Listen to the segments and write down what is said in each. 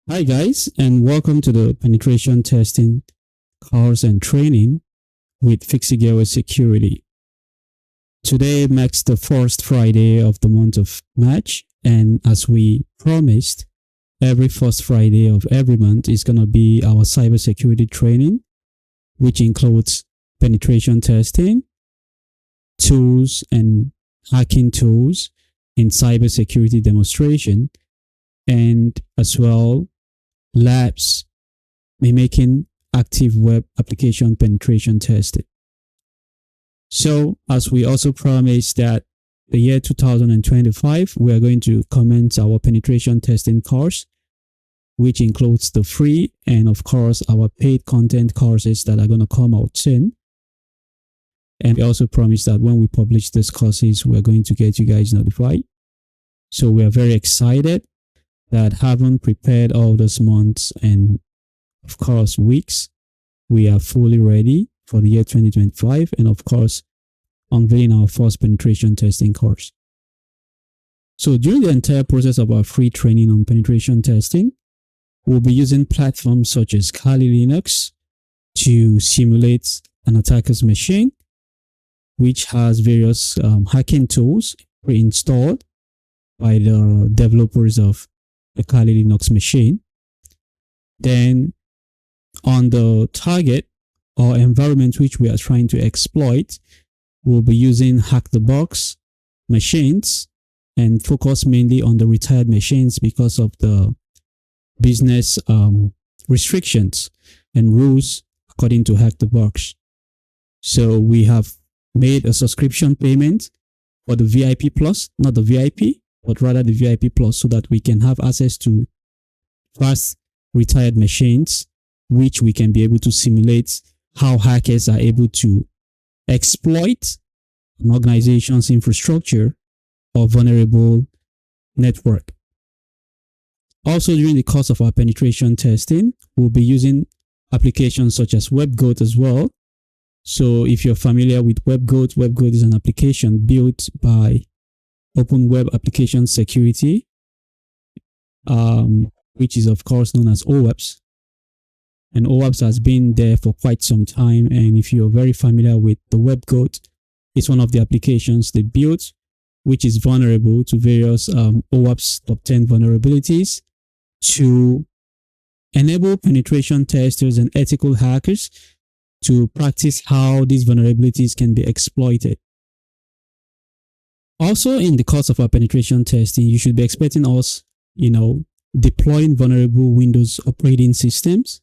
Hi guys, and welcome to the penetration testing course and training with FIXITGEARWARE Security. Today marks the first Friday of the month of March, and as we promised, every first Friday of every month is going to be our cybersecurity training, which includes penetration testing, tools and hacking tools in cybersecurity demonstration, and as well labs mimicking active web application penetration testing. So, as we also promised that the year 2025, we are going to commence our penetration testing course, which includes the free and of course our paid content courses that are going to come out soon. And we also promised that when we publish these courses, we're going to get you guys notified. So we are very excited that having prepared all those months and of course weeks, we are fully ready for the year 2025 and of course unveiling our first penetration testing course. So during the entire process of our free training on penetration testing, we'll be using platforms such as Kali Linux to simulate an attacker's machine, which has various hacking tools pre-installed by the developers of the Kali Linux machine. Then on the target or environment which we are trying to exploit, we'll be using hack the box machines and focus mainly on the retired machines because of the business restrictions and rules according to hack the box. So we have made a subscription payment for the VIP plus, not the VIP, but rather the VIP plus, so that we can have access to fast retired machines, which we can be able to simulate how hackers are able to exploit an organization's infrastructure or vulnerable network. Also, during the course of our penetration testing, we'll be using applications such as WebGoat as well. So if you're familiar with WebGoat, WebGoat is an application built by Open Web Application Security, which is of course known as OWASP. And OWASP has been there for quite some time. And if you're very familiar with the WebGoat, it's one of the applications they built, which is vulnerable to various OWASP top 10 vulnerabilities to enable penetration testers and ethical hackers to practice how these vulnerabilities can be exploited. Also, in the course of our penetration testing, you should be expecting us, deploying vulnerable Windows operating systems,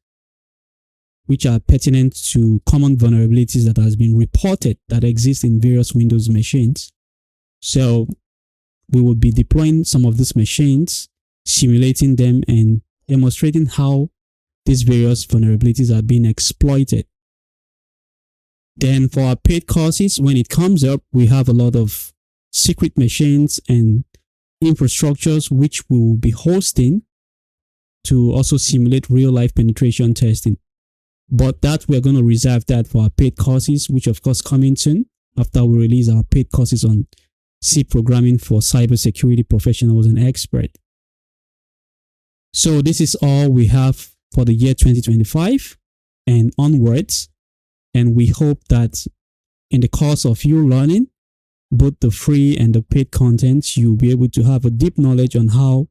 which are pertinent to common vulnerabilities that has been reported that exist in various Windows machines. So we will be deploying some of these machines, simulating them and demonstrating how these various vulnerabilities are being exploited. Then for our paid courses, when it comes up, we have a lot of secret machines and infrastructures which we will be hosting to also simulate real-life penetration testing. But that we're going to reserve that for our paid courses, which of course coming soon after we release our paid courses on C programming for cybersecurity professionals and experts. So this is all we have for the year 2025 and onwards. And we hope that in the course of you learning both the free and the paid content, you'll be able to have a deep knowledge on how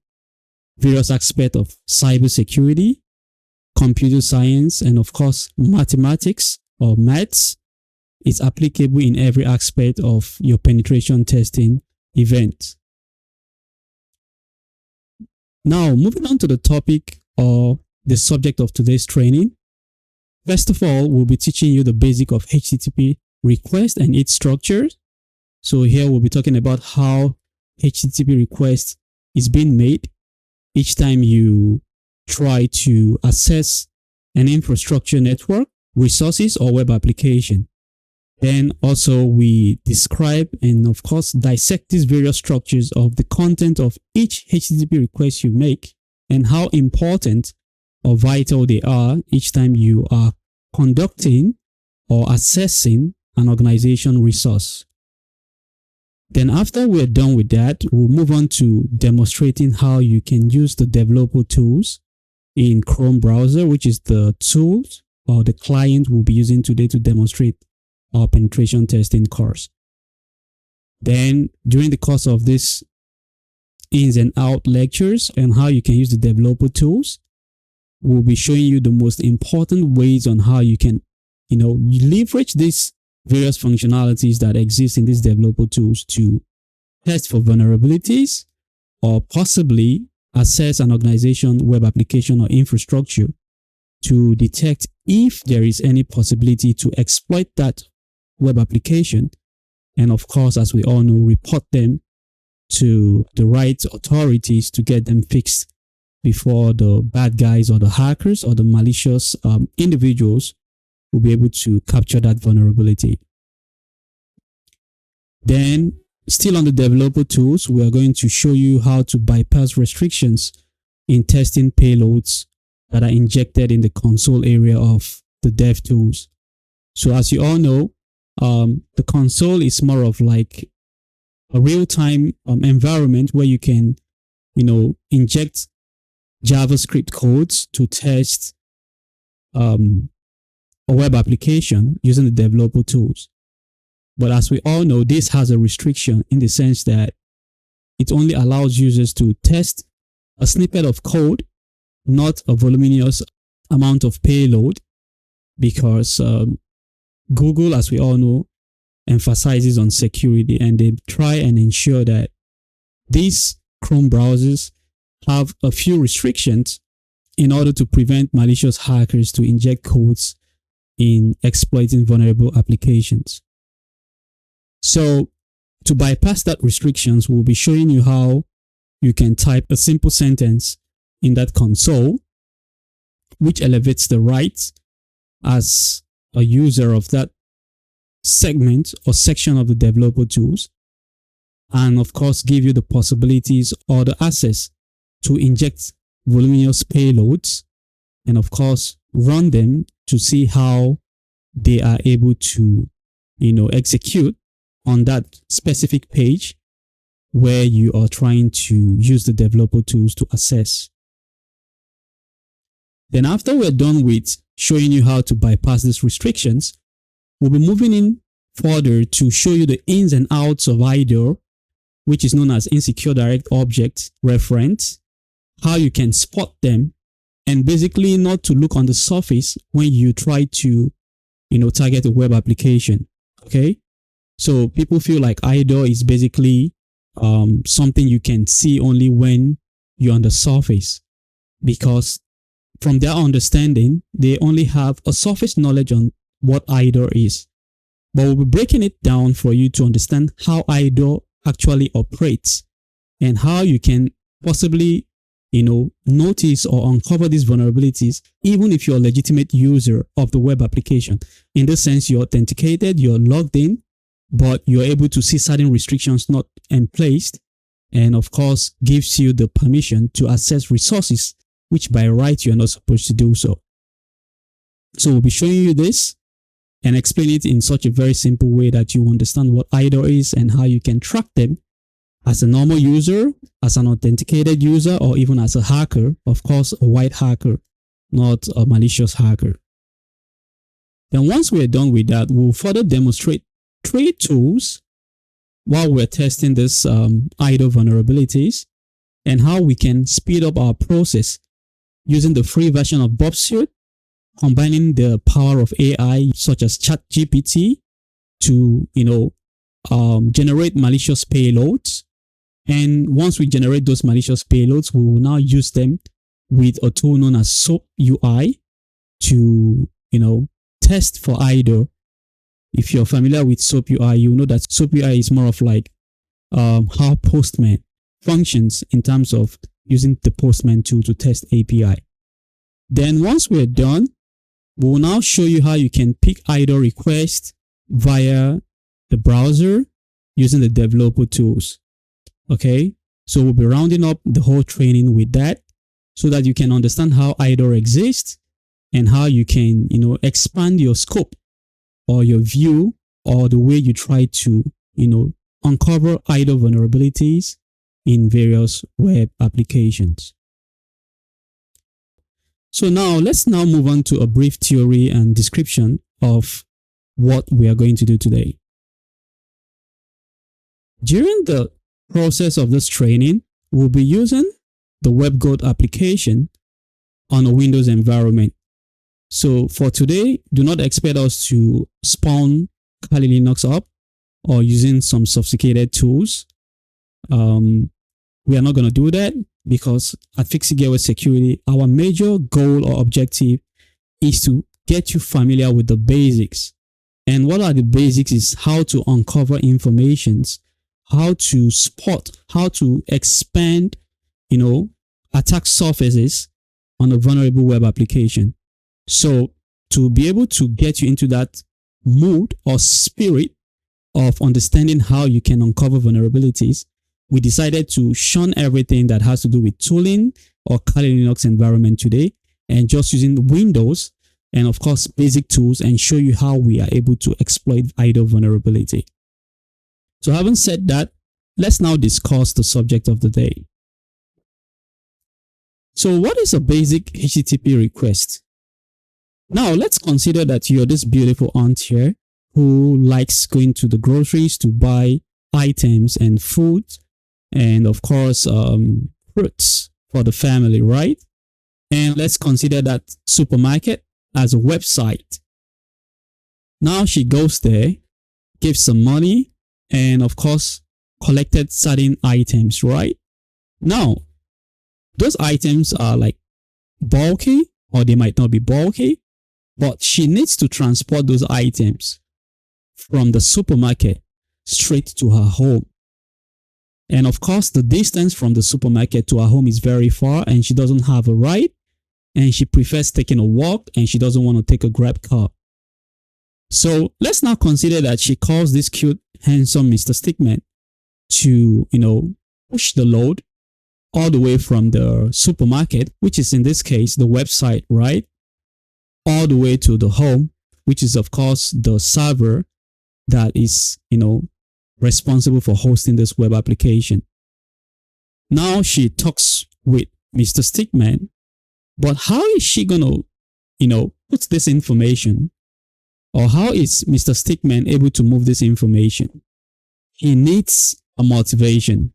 various aspects of cybersecurity, computer science, and of course mathematics or maths is applicable in every aspect of your penetration testing event. Now, moving on to the topic or the subject of today's training. First of all, we'll be teaching you the basic of HTTP request and its structures. So here we'll be talking about how HTTP request is being made each time you try to access an infrastructure network, resources, or web application. Then also we describe and of course dissect these various structures of the content of each HTTP request you make and how important or vital they are each time you are conducting or accessing an organization resource. Then after we're done with that, we'll move on to demonstrating how you can use the developer tools in Chrome browser, which is the tools or the client we'll be using today to demonstrate our penetration testing course. Then during the course of this ins and out lectures and how you can use the developer tools, we'll be showing you the most important ways on how you can, leverage these various functionalities that exist in these developer tools to test for vulnerabilities or possibly assess an organization, web application, or infrastructure to detect if there is any possibility to exploit that web application. And of course, as we all know, report them to the right authorities to get them fixed before the bad guys or the hackers or the malicious individuals will be able to capture that vulnerability. Then, still on the developer tools, we are going to show you how to bypass restrictions in testing payloads that are injected in the console area of the dev tools. So as you all know, the console is more of like a real-time environment where you can, inject JavaScript codes to test a web application using the developer tools. But as we all know, this has a restriction in the sense that it only allows users to test a snippet of code, not a voluminous amount of payload, because Google, as we all know, emphasizes on security, and they try and ensure that these Chrome browsers have a few restrictions in order to prevent malicious hackers to inject codes in exploiting vulnerable applications. So to bypass that restrictions, we'll be showing you how you can type a simple sentence in that console, which elevates the rights as a user of that segment or section of the developer tools, and of course give you the possibilities or the access to inject voluminous payloads and of course run them to see how they are able to execute on that specific page where you are trying to use the developer tools to assess. Then after we're done with showing you how to bypass these restrictions, we'll be moving in further to show you the ins and outs of IDOR, which is known as Insecure Direct Object Reference, how you can spot them, and basically not to look on the surface when you try to, target a web application. Okay. So people feel like IDOR is basically something you can see only when you're on the surface, because from their understanding, they only have a surface knowledge on what IDOR is. But we'll be breaking it down for you to understand how IDOR actually operates and how you can possibly, notice or uncover these vulnerabilities, even if you're a legitimate user of the web application. In this sense, you're authenticated, you're logged in, but you're able to see certain restrictions not in place, and of course gives you the permission to access resources, which by right you're not supposed to do so. So we'll be showing you this and explain it in such a very simple way that you understand what IDOR is and how you can track them as a normal user, as an authenticated user, or even as a hacker, of course, a white hacker, not a malicious hacker. Then once we're done with that, we'll further demonstrate 3 tools while we're testing this IDOR vulnerabilities and how we can speed up our process using the free version of Bob Suite, combining the power of AI such as ChatGPT to, generate malicious payloads. And once we generate those malicious payloads, we will now use them with a tool known as SOAP UI to, test for IDOR. If you're familiar with SOAP UI, you know that SOAP UI is more of like how Postman functions in terms of using the Postman tool to test API. Then once we're done, we will now show you how you can pick IDOR request via the browser using the developer tools. Okay, so we'll be rounding up the whole training with that so that you can understand how IDOR exists and how you can, expand your scope or your view or the way you try to, uncover IDOR vulnerabilities in various web applications. So now let's now move on to a brief theory and description of what we are going to do today. During the process of this training, we'll be using the WebGoat application on a Windows environment. So for today, do not expect us to spawn Kali Linux up or using some sophisticated tools. We are not going to do that because at FIXITGEARWARE Security, our major goal or objective is to get you familiar with the basics. And what are the basics is how to uncover informations, how to spot, how to expand, attack surfaces on a vulnerable web application. So to be able to get you into that mood or spirit of understanding how you can uncover vulnerabilities, we decided to shun everything that has to do with tooling or Kali Linux environment today and just using Windows and of course basic tools and show you how we are able to exploit IDOR vulnerability. So having said that, let's now discuss the subject of the day. So what is a basic HTTP request? Now let's consider that you're this beautiful aunt here who likes going to the groceries to buy items and food and of course fruits for the family, right? And let's consider that supermarket as a website. Now she goes there, gives some money, and of course collected certain items, right? Now those items are like bulky or they might not be bulky, but she needs to transport those items from the supermarket straight to her home. And of course, the distance from the supermarket to her home is very far and she doesn't have a ride and she prefers taking a walk and she doesn't want to take a Grab car. So let's now consider that she calls this cute, handsome Mr. Stickman to, push the load all the way from the supermarket, which is in this case, the website, right? All the way to the home, which is of course the server that is, responsible for hosting this web application. Now she talks with Mr. Stickman, but how is she going to, put this information, or how is Mr. Stickman able to move this information? He needs a motivation.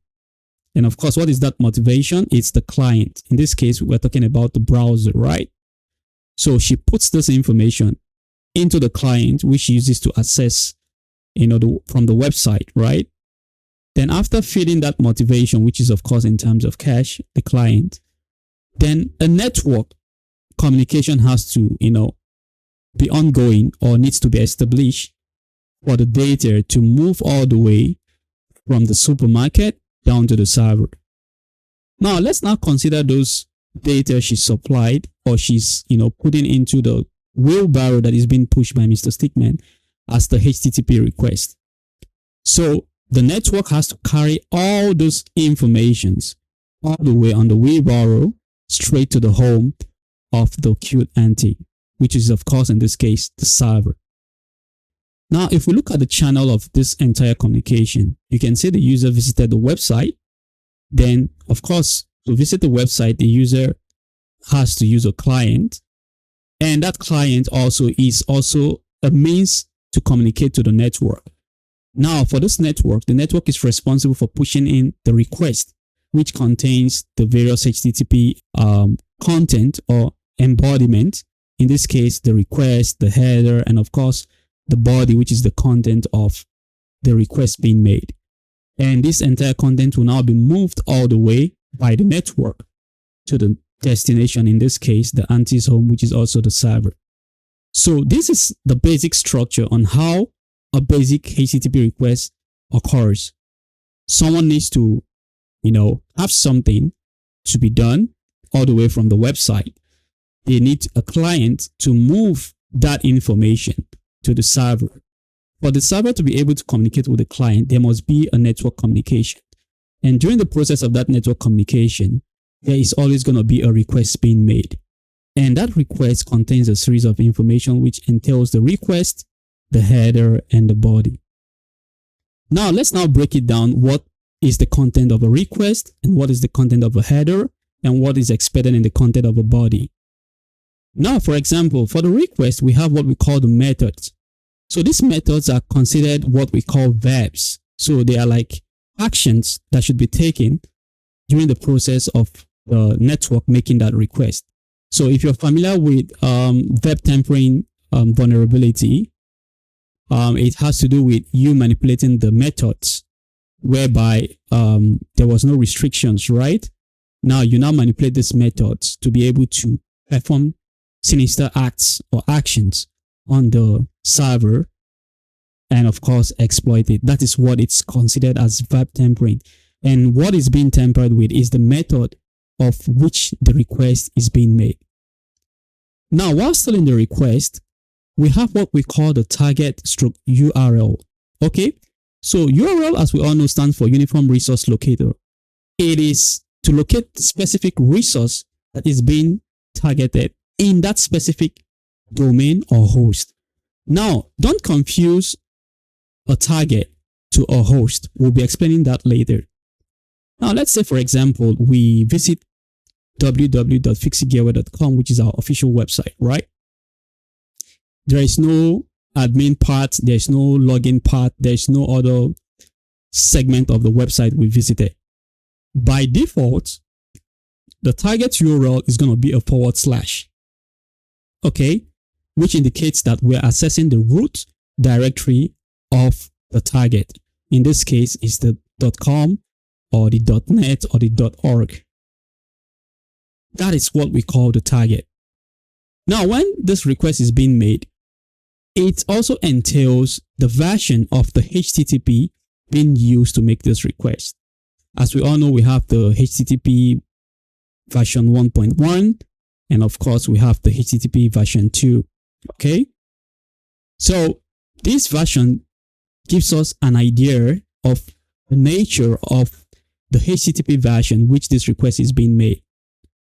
And of course, what is that motivation? It's the client. In this case, we're talking about the browser, right? So she puts this information into the client, which she uses to access, from the website, right? Then after feeding that motivation, which is of course in terms of cash, the client, then a network communication has to, be ongoing or needs to be established for the data to move all the way from the supermarket down to the server. Now let's now consider those data she supplied or she's, putting into the wheelbarrow that is being pushed by Mr. Stickman as the HTTP request. So the network has to carry all those informations all the way on the wheelbarrow straight to the home of the cute auntie, which is of course in this case the server. Now if we look at the channel of this entire communication, you can see the user visited the website. Then of course to visit the website, the user has to use a client, and that client also is also a means to communicate to the network. Now for this network, the network is responsible for pushing in the request, which contains the various HTTP content or embodiment. In this case, the request, the header, and of course the body, which is the content of the request being made. And this entire content will now be moved all the way by the network to the destination, in this case the auntie's home, which is also the server. So this is the basic structure on how a basic HTTP request occurs. Someone needs to, have something to be done all the way from the website. They need a client to move that information to the server. For the server to be able to communicate with the client, there must be a network communication. And during the process of that network communication, there is always going to be a request being made. And that request contains a series of information which entails the request, the header, and the body. Now, let's now break it down. What is the content of a request, and what is the content of a header, and what is expected in the content of a body. Now, for example, for the request, we have what we call the methods. So these methods are considered what we call verbs. So they are like actions that should be taken during the process of the network making that request. So if you're familiar with web tampering vulnerability, it has to do with you manipulating the methods whereby there was no restrictions, right? Now you now manipulate these methods to be able to perform sinister acts or actions on the server and of course exploit it. That is what it's considered as web tampering. And what is being tampered with is the method of which the request is being made. Now, while still in the request, we have what we call the target stroke URL. Okay, so URL, as we all know, stands for Uniform Resource Locator. It is to locate the specific resource that is being targeted in that specific domain or host. Now, don't confuse a target to a host. We'll be explaining that later. Now, let's say, for example, we visit www.FIXITGEARWARE.com, which is our official website, right? There is no admin part, there's no login part, there's no other segment of the website we visited. By default, the target URL is going to be a /, okay, which indicates that we're accessing the root directory of the target. In this case, it's the .com or the .net or the .org. That is what we call the target. Now, when this request is being made, it also entails the version of the HTTP being used to make this request. As we all know, we have the HTTP version 1.1, and of course, we have the HTTP version 2. Okay, so this version gives us an idea of the nature of the HTTP version which this request is being made.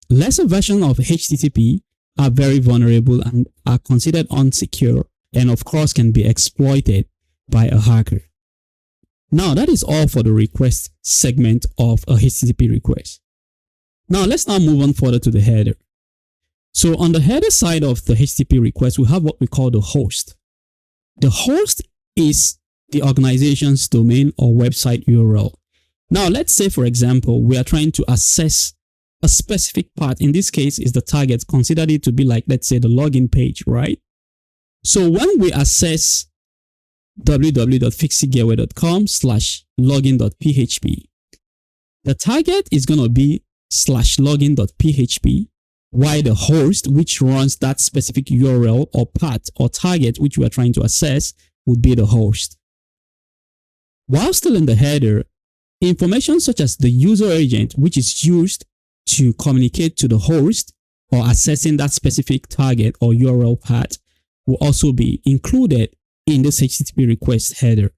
Lesser versions of HTTP are very vulnerable and are considered unsecure, and of course can be exploited by a hacker. Now, that is all for the request segment of a HTTP request. Now, let's now move on further to the header. So on the header side of the HTTP request, we have what we call the host. The host is the organization's domain or website URL. Now, let's say, for example, we are trying to access a specific part. In this case, is the target. Consider it to be like, let's say, the login page, right? So when we access www.fixitgearware.com/login.php, the target is going to be /login.php, while the host, which runs that specific URL or part or target which we are trying to access, would be the host. While still in the header, information such as the user agent, which is used to communicate to the host or accessing that specific target or URL part, will also be included in this HTTP request header.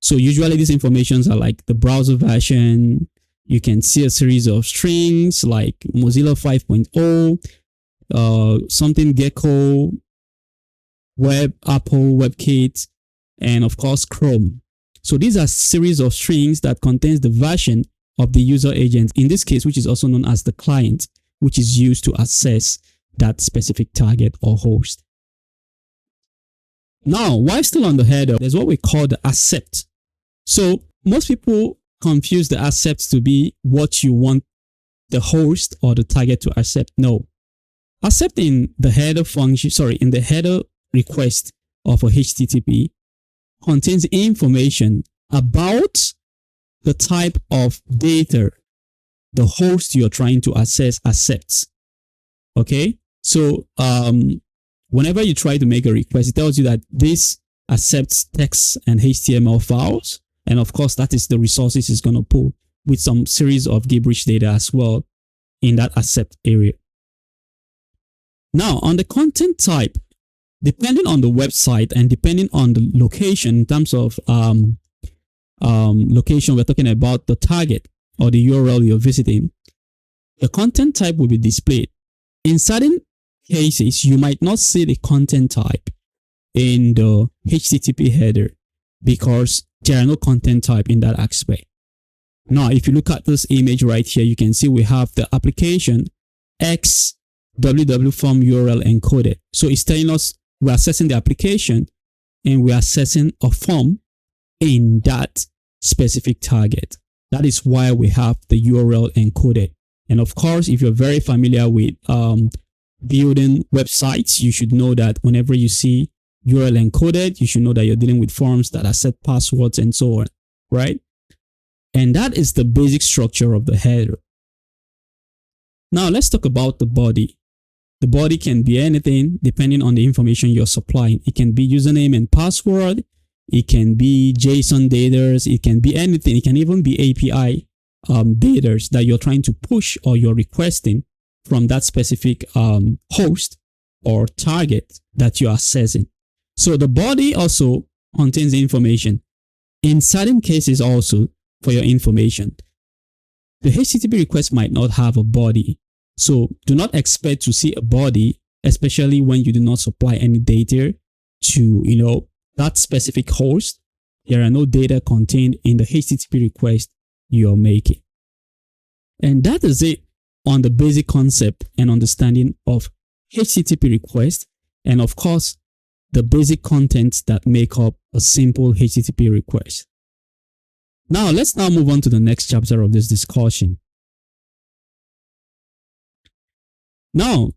So usually these informations are like the browser version. You can see a series of strings like Mozilla 5.0, something Gecko, Web, Apple, WebKit, and of course Chrome. So these are series of strings that contains the version of the user agent, in this case, which is also known as the client, which is used to access that specific target or host. Now, while still on the header, there's what we call the accept. So most people confuse the accept to be what you want the host or the target to accept. No. Accept in the header function, in the header request of a HTTP contains information about the type of data the host you're trying to access accepts. Okay. So, whenever you try to make a request, it tells you that this accepts text and HTML files. And of course, that is the resources it's going to pull with some series of gibberish data as well in that accept area. Now, on the content type, depending on the website and depending on the location, in terms of location, we're talking about the target or the URL you're visiting, the content type will be displayed. In certain cases, you might not see the content type in the HTTP header because there are no content type in that aspect. Now, if you look at this image right here, you can see we have the application X www form URL encoded. So it's telling us we're accessing the application and we're accessing a form in that specific target. That is why we have the URL encoded. And of course, if you're very familiar with building websites, you should know that whenever you see URL encoded, you should know that you're dealing with forms that are set passwords and so on, right? And that is the basic structure of the header. Now let's talk about the body. The body can be anything depending on the information you're supplying. It can be username and password. It can be JSON data. It can be anything. It can even be API data that you're trying to push or you're requesting from that specific host or target that you're accessing. So the body also contains information. In certain cases also, for your information, the HTTP request might not have a body. So do not expect to see a body, especially when you do not supply any data to, that specific host. There are no data contained in the HTTP request you're making. And that is it on the basic concept and understanding of HTTP request, and of course, the basic contents that make up a simple HTTP request. Now, let's now move on to the next chapter of this discussion. Now,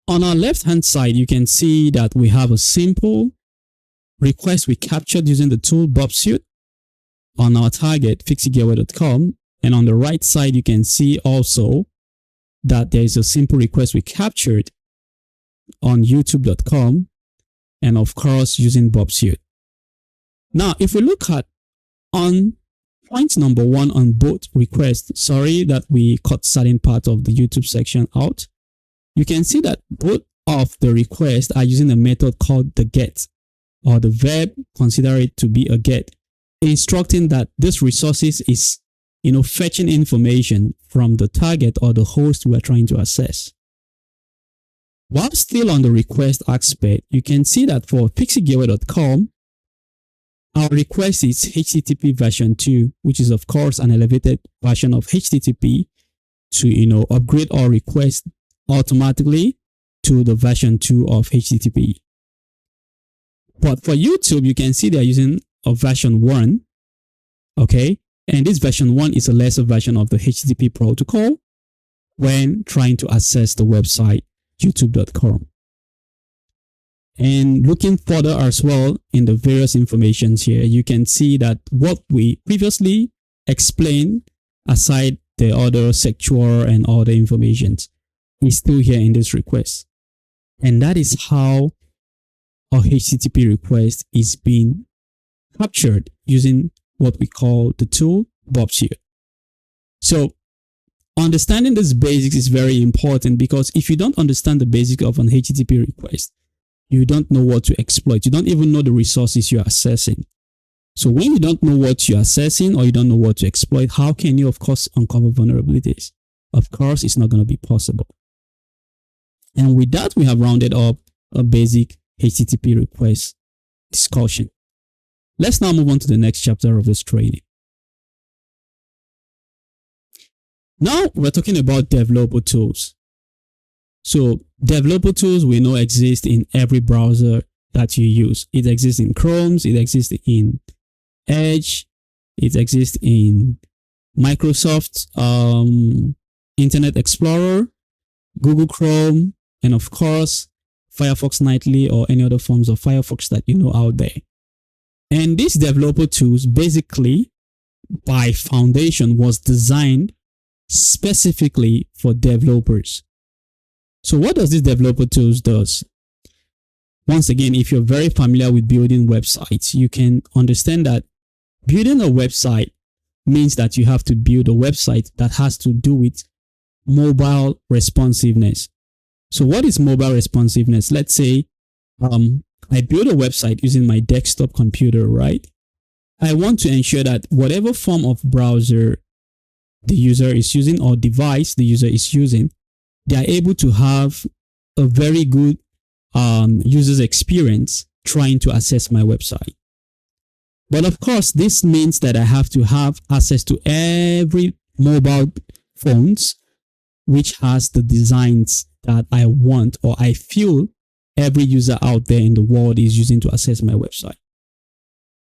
on our left-hand side, you can see that we have a simple request we captured using the tool Bobsuit on our target, FIXITGEARWARE.com. And on the right side, you can see also that there is a simple request we captured on YouTube.com, and of course, using Bobsuit. Now, if we look at on point number 1 on both requests, sorry that we cut certain part of the YouTube section out. You can see that both of the requests are using a method called the get, or the verb, consider it to be a get, instructing that this resources is, fetching information from the target or the host we are trying to access. While still on the request aspect, you can see that for FIXITGEARWARE.com, our request is HTTP version 2, which is of course an elevated version of HTTP to, upgrade our request automatically to the version 2 of HTTP. But for YouTube, you can see they're using a version 1, okay? And this version 1 is a lesser version of the HTTP protocol when trying to access the website youtube.com. And looking further as well in the various informations here, you can see that what we previously explained, aside the other secure and other informations, is still here in this request. And that is how our HTTP request is being captured using what we call the tool Bobsuit. So understanding this basics is very important, because if you don't understand the basics of an HTTP request, you don't know what to exploit. You don't even know the resources you're accessing. So when you don't know what you're accessing or you don't know what to exploit, how can you, of course, uncover vulnerabilities? Of course, it's not going to be possible. And with that, we have rounded up a basic HTTP request discussion. Let's now move on to the next chapter of this training. Now we're talking about developer tools. So developer tools we know exist in every browser that you use. It exists in Chrome, it exists in Edge, it exists in Microsoft Internet Explorer, Google Chrome, and of course Firefox Nightly or any other forms of Firefox that you know out there. And these developer tools basically by foundation was designed specifically for developers. So what does this developer tools does? Once again, if you're very familiar with building websites, you can understand that building a website means that you have to build a website that has to do with mobile responsiveness. So what is mobile responsiveness? Let's say I build a website using my desktop computer, right? I want to ensure that whatever form of browser the user is using or device the user is using, they are able to have a very good user's experience trying to access my website. But of course, this means that I have to have access to every mobile phones which has the designs that I want or I feel every user out there in the world is using to access my website.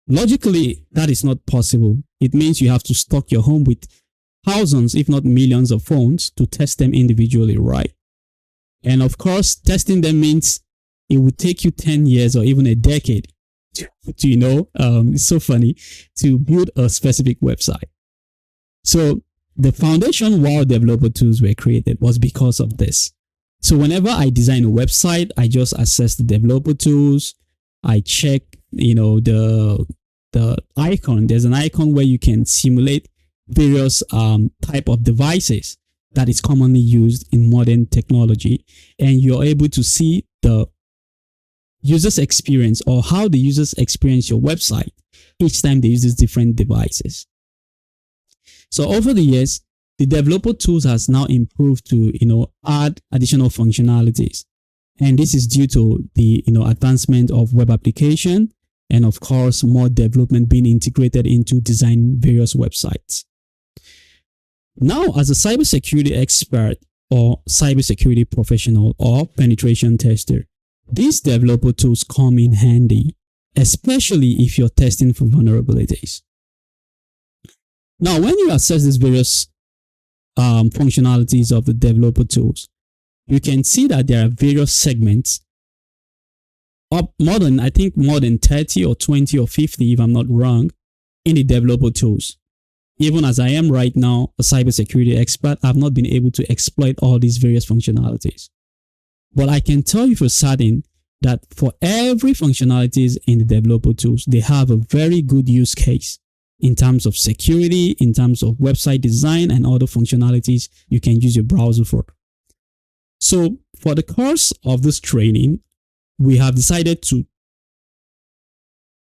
Logically, that is not possible. It means you have to stock your home with thousands, if not millions of phones to test them individually, right? And of course, testing them means it would take you 10 years or even a decade to it's so funny, to build a specific website. So the foundation why developer tools were created was because of this. So whenever I design a website, I just access the developer tools. I check, the icon. There's an icon where you can simulate various type of devices that is commonly used in modern technology, and you're able to see the user's experience or how the users experience your website each time they use these different devices. So over the years, the developer tools has now improved to add additional functionalities, and this is due to the advancement of web application and of course more development being integrated into design various websites. Now, as a cybersecurity expert or cybersecurity professional or penetration tester, these developer tools come in handy, especially if you're testing for vulnerabilities. Now, when you access these various functionalities of the developer tools, you can see that there are various segments, more than 30 or 20 or 50, if I'm not wrong, in the developer tools. Even as I am right now, a cybersecurity expert, I've not been able to exploit all these various functionalities. But I can tell you for certain that for every functionalities in the developer tools, they have a very good use case in terms of security, in terms of website design, and other functionalities you can use your browser for. So for the course of this training, we have decided to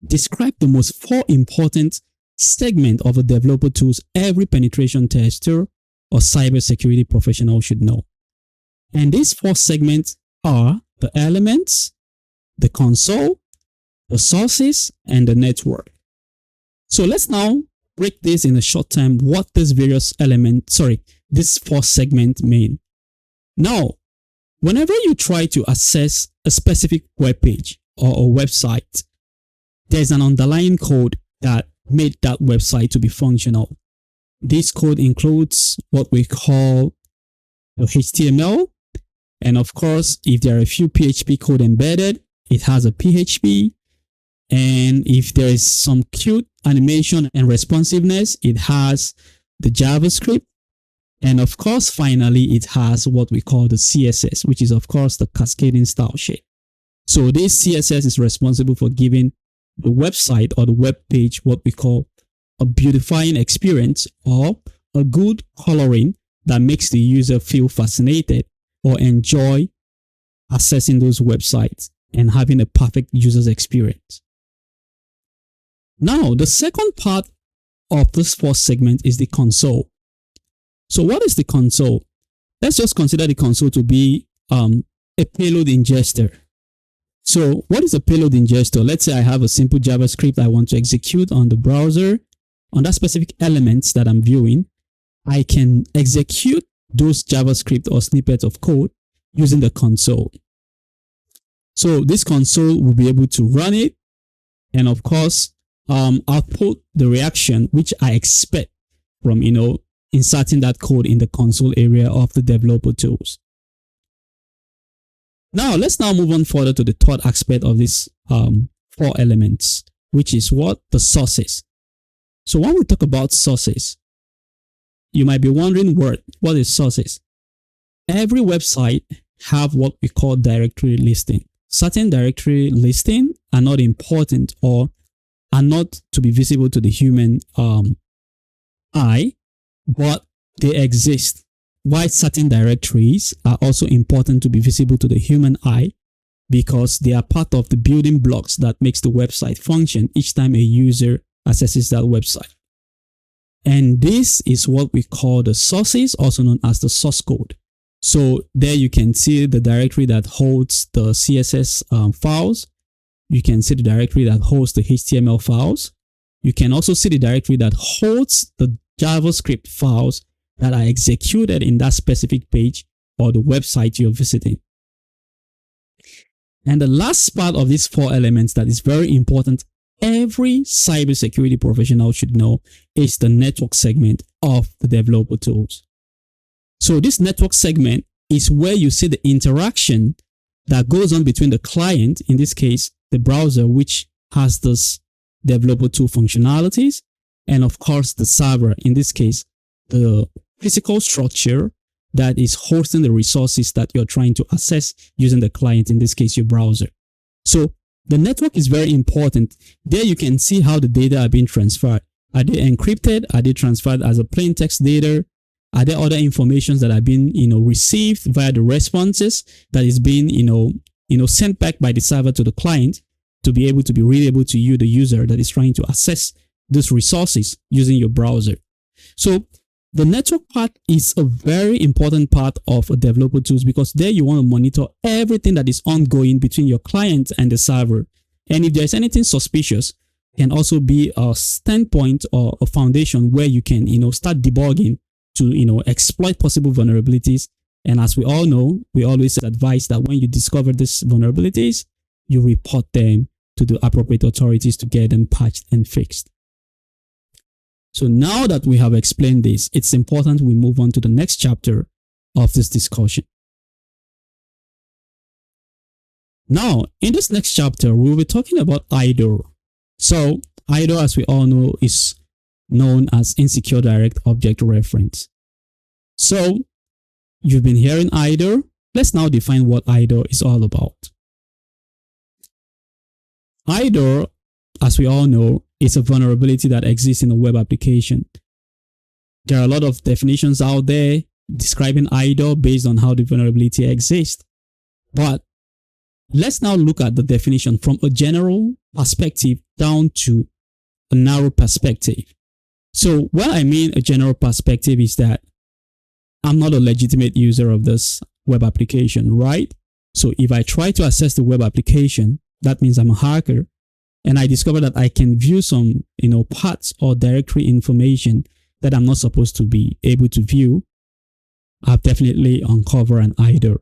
describe the most 4 important segments of a developer tools every penetration tester or cybersecurity professional should know. And these 4 segments are the elements, the console, the sources, and the network. So let's now break this in a short time what these various this 4 segments mean. Now, whenever you try to access a specific web page or a website, there's an underlying code that made that website to be functional. This code includes what we call the HTML. And of course, if there are a few PHP code embedded, it has a PHP. And if there is some cute animation and responsiveness, it has the JavaScript. And of course, finally, it has what we call the CSS, which is of course the cascading style sheet. So this CSS is responsible for giving the website or the web page what we call a beautifying experience or a good coloring that makes the user feel fascinated or enjoy accessing those websites and having a perfect user's experience. Now, the second part of this 4th segment is the console. So what is the console? Let's just consider the console to be a payload ingester. So what is a payload ingester? Let's say I have a simple JavaScript I want to execute on the browser. On that specific elements that I'm viewing, I can execute those JavaScript or snippets of code using the console. So this console will be able to run it and of course output the reaction which I expect from inserting that code in the console area of the developer tools. Now let's move on further to the third aspect of these 4 elements, which is what the sources. So when we talk about sources, you might be wondering what is sources? Every website have what we call directory listing. Certain directory listing are not important or are not to be visible to the human eye, but they exist. Why certain directories are also important to be visible to the human eye, because they are part of the building blocks that makes the website function each time a user accesses that website. And this is what we call the sources, also known as the source code. So there you can see the directory that holds the CSS files. You can see the directory that holds the HTML files. You can also see the directory that holds the JavaScript files that are executed in that specific page or the website you're visiting. And the last part of these 4 elements that is very important, every cybersecurity professional should know, is the network segment of the developer tools. So this network segment is where you see the interaction that goes on between the client, in this case, the browser, which has this developer tool functionalities, and of course the server, in this case, the physical structure that is hosting the resources that you're trying to access using the client, in this case, your browser. So the network is very important. There you can see how the data are being transferred. Are they encrypted? Are they transferred as a plain text data? Are there other informations that are being, received via the responses that is being, sent back by the server to the client to be able to be readable to you, the user that is trying to access these resources using your browser. So the network part is a very important part of a developer tools, because there you want to monitor everything that is ongoing between your client and the server. And if there's anything suspicious, it can also be a standpoint or a foundation where you can, start debugging to, exploit possible vulnerabilities. And as we all know, we always advise that when you discover these vulnerabilities, you report them to the appropriate authorities to get them patched and fixed. So now that we have explained this, it's important we move on to the next chapter of this discussion. Now, in this next chapter, we'll be talking about IDOR. So IDOR, as we all know, is known as Insecure Direct Object Reference. So you've been hearing IDOR. Let's now define what IDOR is all about. IDOR, as we all know, is a vulnerability that exists in a web application. There are a lot of definitions out there describing IDOR based on how the vulnerability exists. But let's now look at the definition from a general perspective down to a narrow perspective. So what I mean a general perspective is that I'm not a legitimate user of this web application, right? So if I try to access the web application, that means I'm a hacker, and I discover that I can view some, parts or directory information that I'm not supposed to be able to view, I've definitely uncovered an IDOR.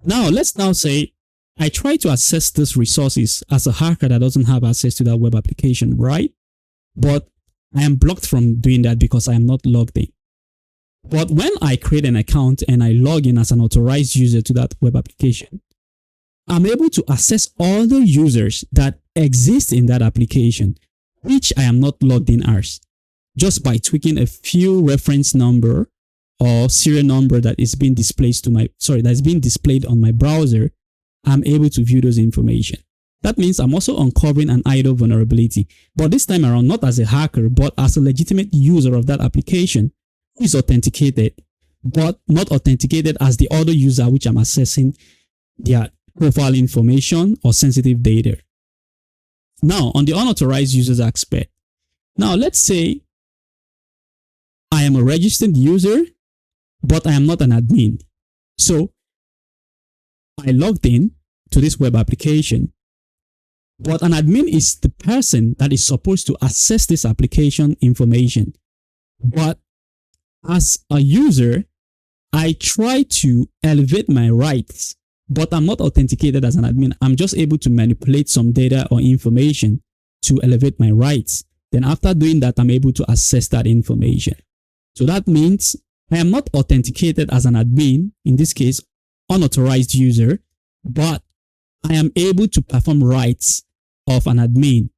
Now, let's now say I try to access these resources as a hacker that doesn't have access to that web application, right? But I am blocked from doing that because I am not logged in. But when I create an account and I log in as an authorized user to that web application, I'm able to access all the users that exist in that application, which I am not logged in as, just by tweaking a few reference number or serial number that is being displayed on my browser. I'm able to view those information. That means I'm also uncovering an IDOR vulnerability, but this time around not as a hacker, but as a legitimate user of that application who is authenticated, but not authenticated as the other user which I'm accessing their profile information or sensitive data. Now, on the unauthorized users aspect, now let's say I am a registered user, but I am not an admin. So I logged in to this web application, but an admin is the person that is supposed to access this application information. But as a user, I try to elevate my rights, but I'm not authenticated as an admin. I'm just able to manipulate some data or information to elevate my rights. Then after doing that, I'm able to access that information. So that means I am not authenticated as an admin, in this case, unauthorized user, but I am able to perform rights of an admin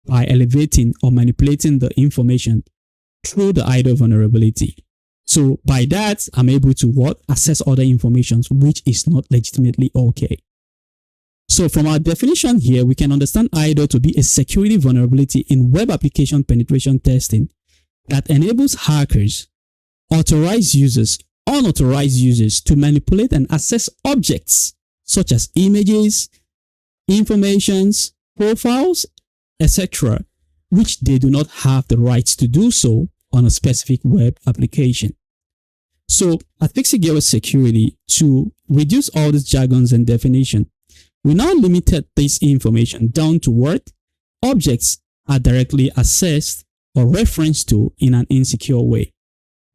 by elevating or manipulating the information through the IDOR vulnerability. So by that, I'm able to access other information, which is not legitimately okay. So from our definition here, we can understand IDOR to be a security vulnerability in web application penetration testing that enables hackers, authorized users, unauthorized users to manipulate and access objects such as images, informations, profiles, etc., which they do not have the rights to do so on a specific web application. So at FIXITGEARWARE Security, to reduce all these jargons and definition, we now limited this information down to what objects are directly accessed or referenced to in an insecure way.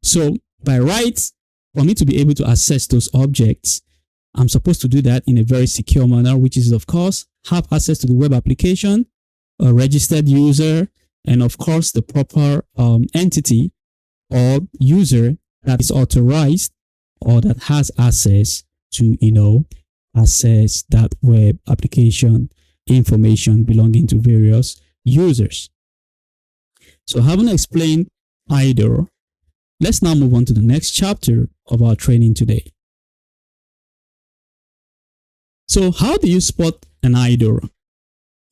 So by rights, For me to be able to access those objects, I'm supposed to do that in a very secure manner, which is, of course, have access to the web application, a registered user, and of course, the proper entity or user that is authorized or that has access to, access that web application information belonging to various users. So having explained IDOR, let's now move on to the next chapter of our training today. So how do you spot an IDOR,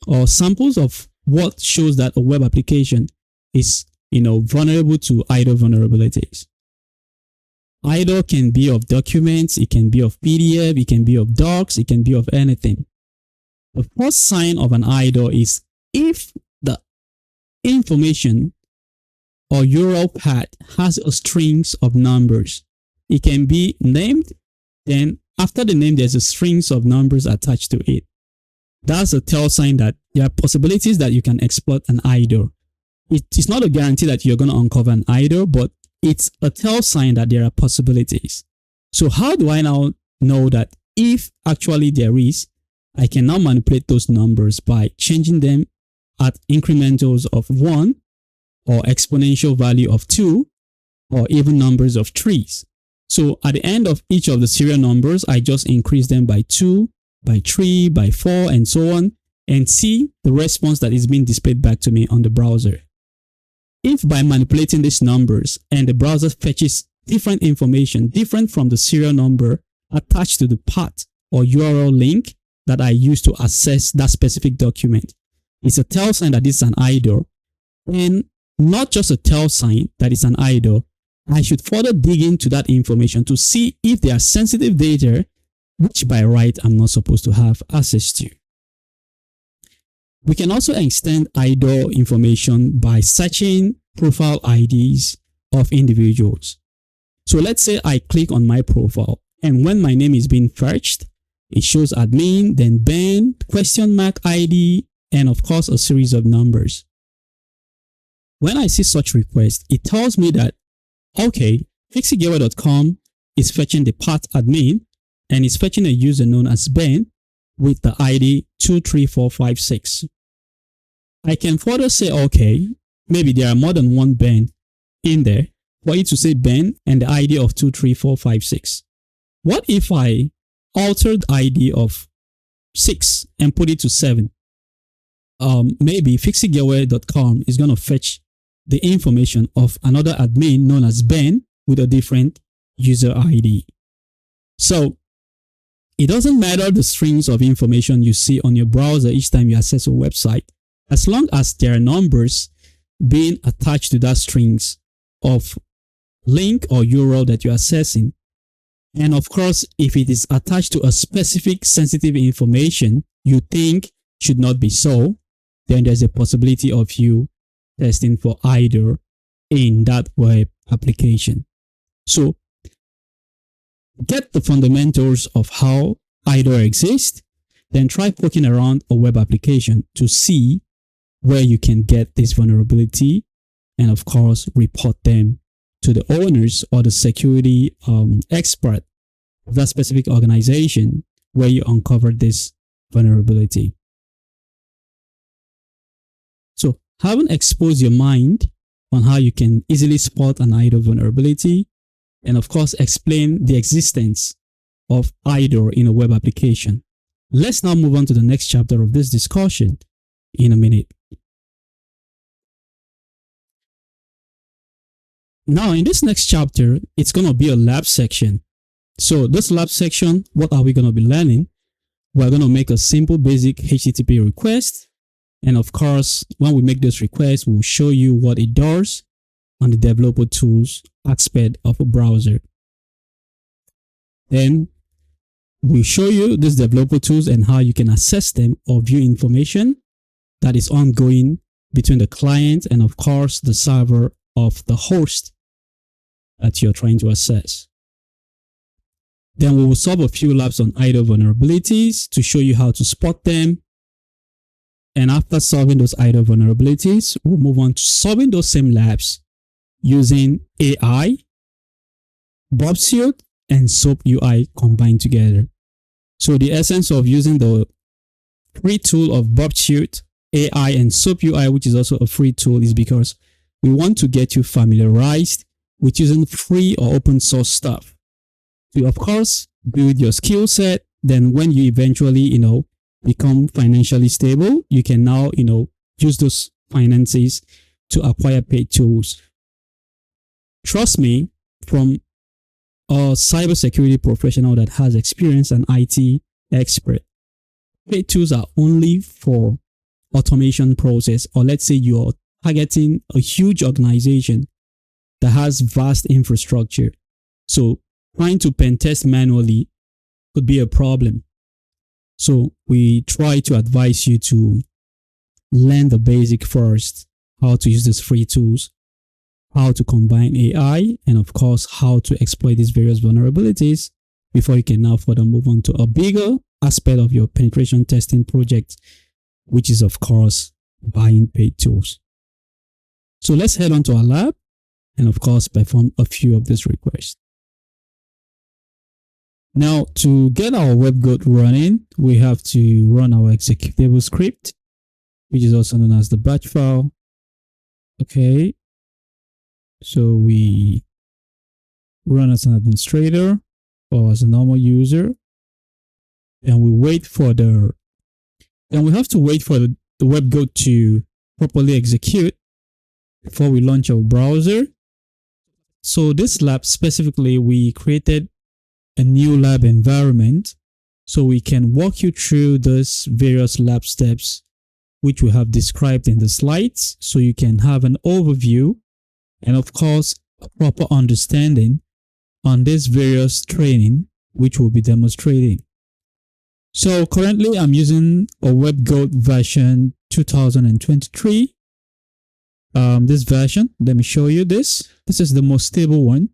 or samples of what shows that a web application is, vulnerable to IDOR vulnerabilities? IDOR can be of documents, it can be of PDF, it can be of docs, it can be of anything. The first sign of an IDOR is if the information or URL path has a strings of numbers. It can be named, then after the name, there's a strings of numbers attached to it. That's a tell sign that there are possibilities that you can exploit an IDOR. It is not a guarantee that you're going to uncover an IDOR, but it's a tell sign that there are possibilities. So how do I now know that if actually there is, I can now manipulate those numbers by changing them at incrementals of 1 or exponential value of 2 or even numbers of 3s. So at the end of each of the serial numbers, I just increase them by 2, by 3, by 4, and so on, and see the response that is being displayed back to me on the browser. If by manipulating these numbers and the browser fetches different information, different from the serial number attached to the path or URL link that I use to access that specific document, it's a tell sign that it's an IDOR. And not just a tell sign that it's an IDOR, I should further dig into that information to see if there are sensitive data which by right I'm not supposed to have access to. We can also extend IDOR information by searching profile IDs of individuals. So let's say I click on my profile, and when my name is being fetched, it shows admin, then Ben, ID, and of course a series of numbers. When I see such request, it tells me that, okay, FIXITGEARWARE.com is fetching the path admin and is fetching a user known as Ben with the ID 23456. I can further say, okay, maybe there are more than one Ben in there for it to say Ben and the ID of 23456. What if I altered ID of 6 and put it to 7? Maybe FIXITGEARWARE.com is going to fetch the information of another admin known as Ben with a different user ID. So it doesn't matter the strings of information you see on your browser each time you access a website, as long as there are numbers being attached to that strings of link or URL that you're accessing. And of course, if it is attached to a specific sensitive information you think should not be so, then there's a possibility of you testing for IDOR in that web application. So get the fundamentals of how IDOR exists, then try poking around a web application to see where you can get this vulnerability, and of course report them to the owners or the security expert of that specific organization where you uncovered this vulnerability. So having exposed your mind on how you can easily spot an IDOR vulnerability, and of course explain the existence of IDOR in a web application, let's now move on to the next chapter of this discussion in a minute. Now in this next chapter, it's going to be a lab section. So this lab section, what are we going to be learning? We're going to make a simple basic HTTP request. And of course, when we make this request, we'll show you what it does on the developer tools aspect of a browser. Then we'll show you these developer tools and how you can access them or view information that is ongoing between the client and of course the server of the host that you're trying to access. Then we will solve a few labs on IDOR vulnerabilities to show you how to spot them. And after solving those IDOR vulnerabilities, we'll move on to solving those same labs using AI Bob Suite and SOAP UI combined together. So the essence of using the free tool of Bob Suite, AI, and SOAP UI, which is also a free tool, is because we want to get you familiarized with using free or open source stuff to, of course, build your skill set. Then when you eventually, become financially stable, you can now, use those finances to acquire paid tools. Trust me, from a cybersecurity professional that has experience, an IT expert, paid tools are only for automation process, or let's say you're targeting a huge organization that has vast infrastructure. So trying to pen test manually could be a problem. So we try to advise you to learn the basic first, how to use these free tools, how to combine AI, and of course, how to exploit these various vulnerabilities before you can now further move on to a bigger aspect of your penetration testing project, which is, of course, buying paid tools. So let's head on to our lab and, of course, perform a few of these requests. Now, to get our web code running, we have to run our executable script, which is also known as the batch file. Okay. So we run as an administrator or as a normal user, and we wait for the web code to properly execute before we launch our browser. So this lab specifically, we created a new lab environment so we can walk you through those various lab steps which we have described in the slides, so you can have an overview and, of course, a proper understanding on this various training which we'll be demonstrating. So currently I'm using a web code version 2023. This version, let me show you this. This is the most stable one.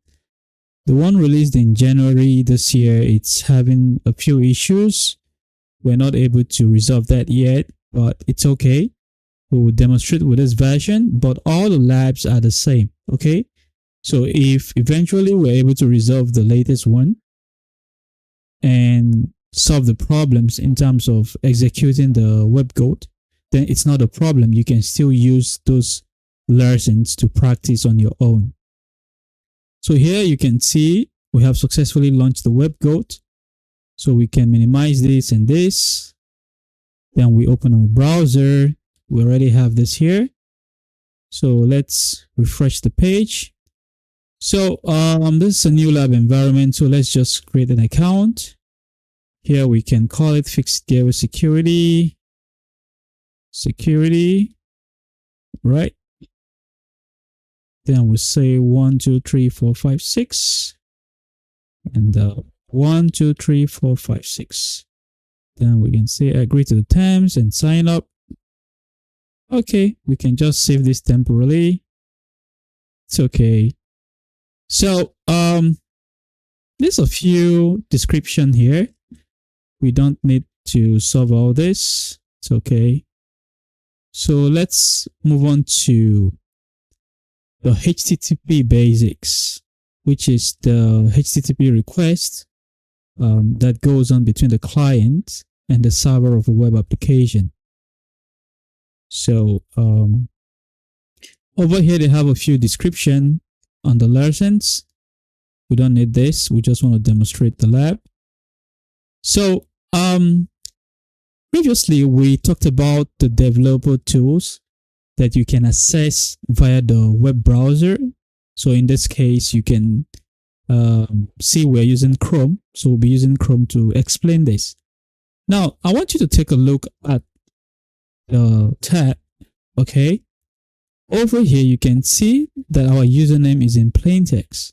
The one released in January this year, it's having a few issues. We're not able to resolve that yet, but it's okay. We will demonstrate with this version, but all the labs are the same. Okay. So if eventually we're able to resolve the latest one and solve the problems in terms of executing the web code, then it's not a problem. You can still use those lessons to practice on your own. So here you can see we have successfully launched the web code. So we can minimize this and this. Then we open our browser. We already have this here. So let's refresh the page. So this is a new lab environment. So let's just create an account. Here we can call it FIXITGEARWARE Security. Right. Then we say 1, 2, 3, 4, 5, 6. And 1, 2, 3, 4, 5, 6. Then we can say agree to the terms and sign up. Okay, we can just save this temporarily. It's okay. So there's a few description here. We don't need to solve all this. It's okay. So let's move on to the HTTP basics, which is the HTTP request that goes on between the client and the server of a web application. So over here they have a few description on the lessons. We don't need this. We just want to demonstrate the lab. So previously we talked about the developer tools that you can access via the web browser. So in this case, you can see we're using Chrome. So we'll be using Chrome to explain this. Now, I want you to take a look at the tab. Okay. Over here, you can see that our username is in plain text.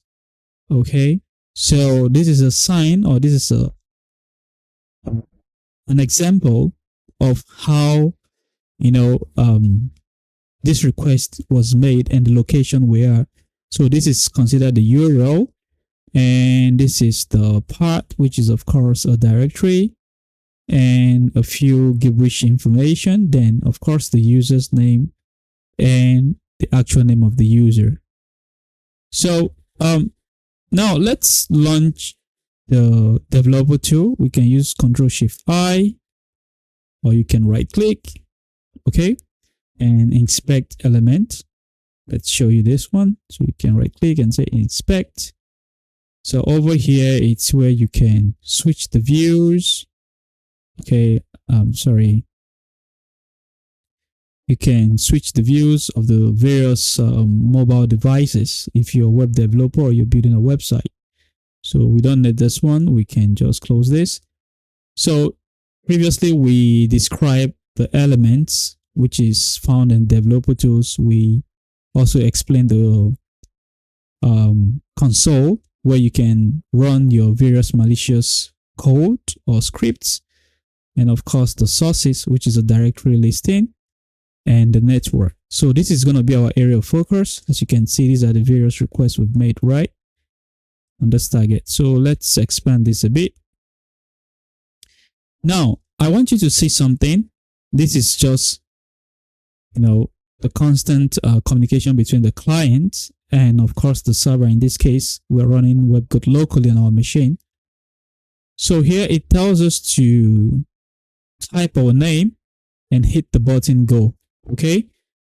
Okay. So this is a sign, or this is an example of how, this request was made and the location where. So this is considered the URL, and this is the path, which is of course a directory and a few gibberish information. Then of course the user's name and the actual name of the user. So Now let's launch the developer tool. We can use Ctrl+Shift+I, or you can right click, okay, and inspect element. Let's show you this one. So you can right click and say inspect. So over here, it's where you can switch the views. Okay, sorry. You can switch the views of the various mobile devices if you're a web developer or you're building a website. So we don't need this one. We can just close this. So previously we described the elements which is found in developer tools. We also explained the console where you can run your various malicious code or scripts, and of course the sources, which is a directory listing, and the network. So this is going to be our area of focus. As you can see, these are the various requests we've made right on this target. So let's expand this a bit. Now I want you to see something. This is just, the constant communication between the client and of course the server. In this case, we're running webcode locally on our machine. So here it tells us to type our name and hit the button go. Okay,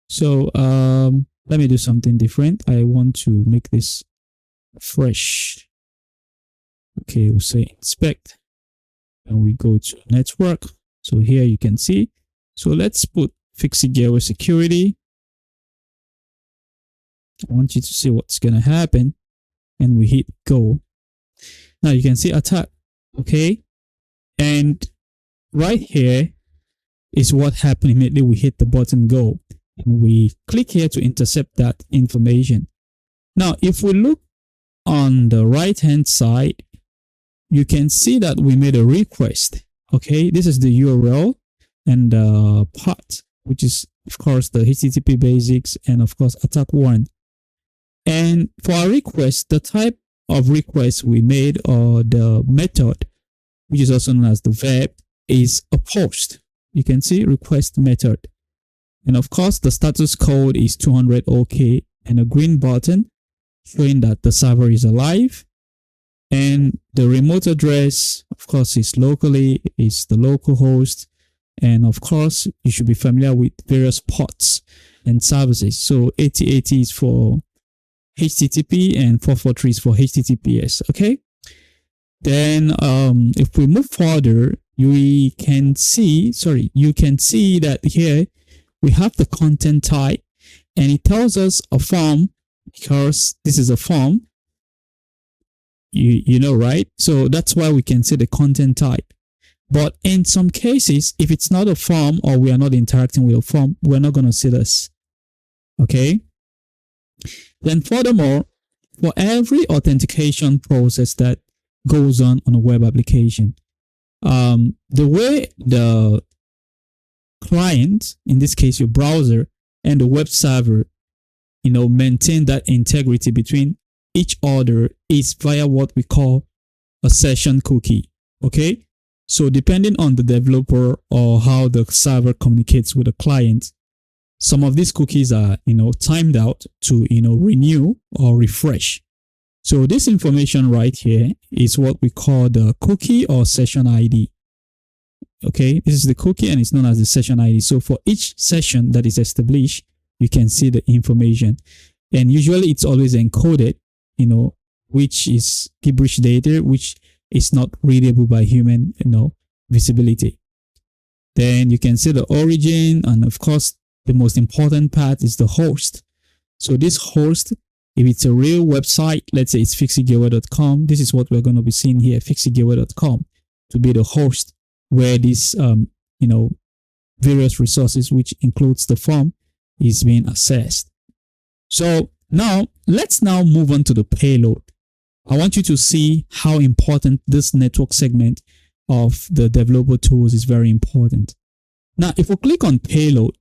so let me do something different. I want to make this fresh. Okay, we'll say inspect and we go to network. So here you can see. So let's put FIXITGEARWARE Security. I want you to see what's going to happen, and we hit go. Now you can see attack. Okay, and right here is what happened immediately we hit the button go, and we click here to intercept that information. Now if we look on the right hand side, you can see that we made a request. Okay, this is the URL and the path, which is of course the HTTP basics and of course attack 1. And for our request, the type of request we made, or the method, which is also known as the verb, is a post. You can see request method. And of course, the status code is 200 OK, and a green button showing that the server is alive. And the remote address, of course, is locally, is the local host. And of course, you should be familiar with various ports and services. So 8080 is for HTTP and 443 is for HTTPS. Okay. Then if we move further, you can see that here we have the content type, and it tells us a form, because this is a form, you know, right? So that's why we can see the content type. But in some cases, if it's not a form or we are not interacting with a form, we're not going to see this. Okay. Then furthermore, for every authentication process that goes on a web application, the way the client, in this case your browser, and the web server, maintain that integrity between each other is via what we call a session cookie. Okay, so depending on the developer or how the server communicates with the client, some of these cookies are timed out to renew or refresh. So this information right here is what we call the cookie or session ID. Okay, this is the cookie and it's known as the session ID. So for each session that is established, you can see the information, and usually it's always encoded, which is gibberish data, which is not readable by human, visibility. Then you can see the origin, and of course, the most important part is the host. So this host, if it's a real website, let's say it's FIXITGEARWARE.com, this is what we're going to be seeing here, FIXITGEARWARE.com, to be the host where this, various resources, which includes the form, is being accessed. So now let's move on to the payload. I want you to see how important this network segment of the developer tools is very important. Now, if we click on payload,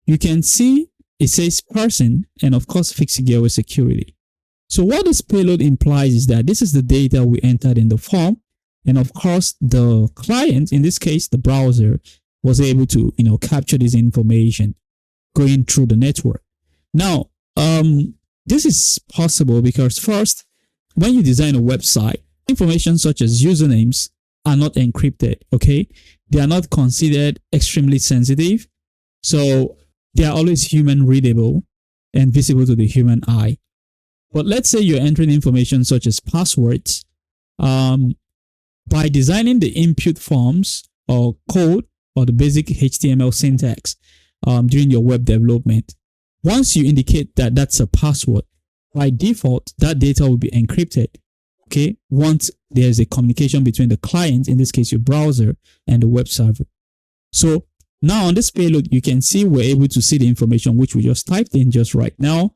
you can see it says person and of course FIXITGEARWARE Security. So what this payload implies is that this is the data we entered in the form, and of course the client, in this case the browser, was able to capture this information going through the network. Now this is possible because first, when you design a website, information such as usernames are not encrypted, okay? They are not considered extremely sensitive. So they are always human readable and visible to the human eye. But let's say you're entering information such as passwords. By designing the input forms or code or the basic HTML syntax during your web development, once you indicate that that's a password, by default, that data will be encrypted. Okay, once there's a communication between the client, in this case your browser, and the web server. So now on this payload, you can see we're able to see the information which we just typed in just right now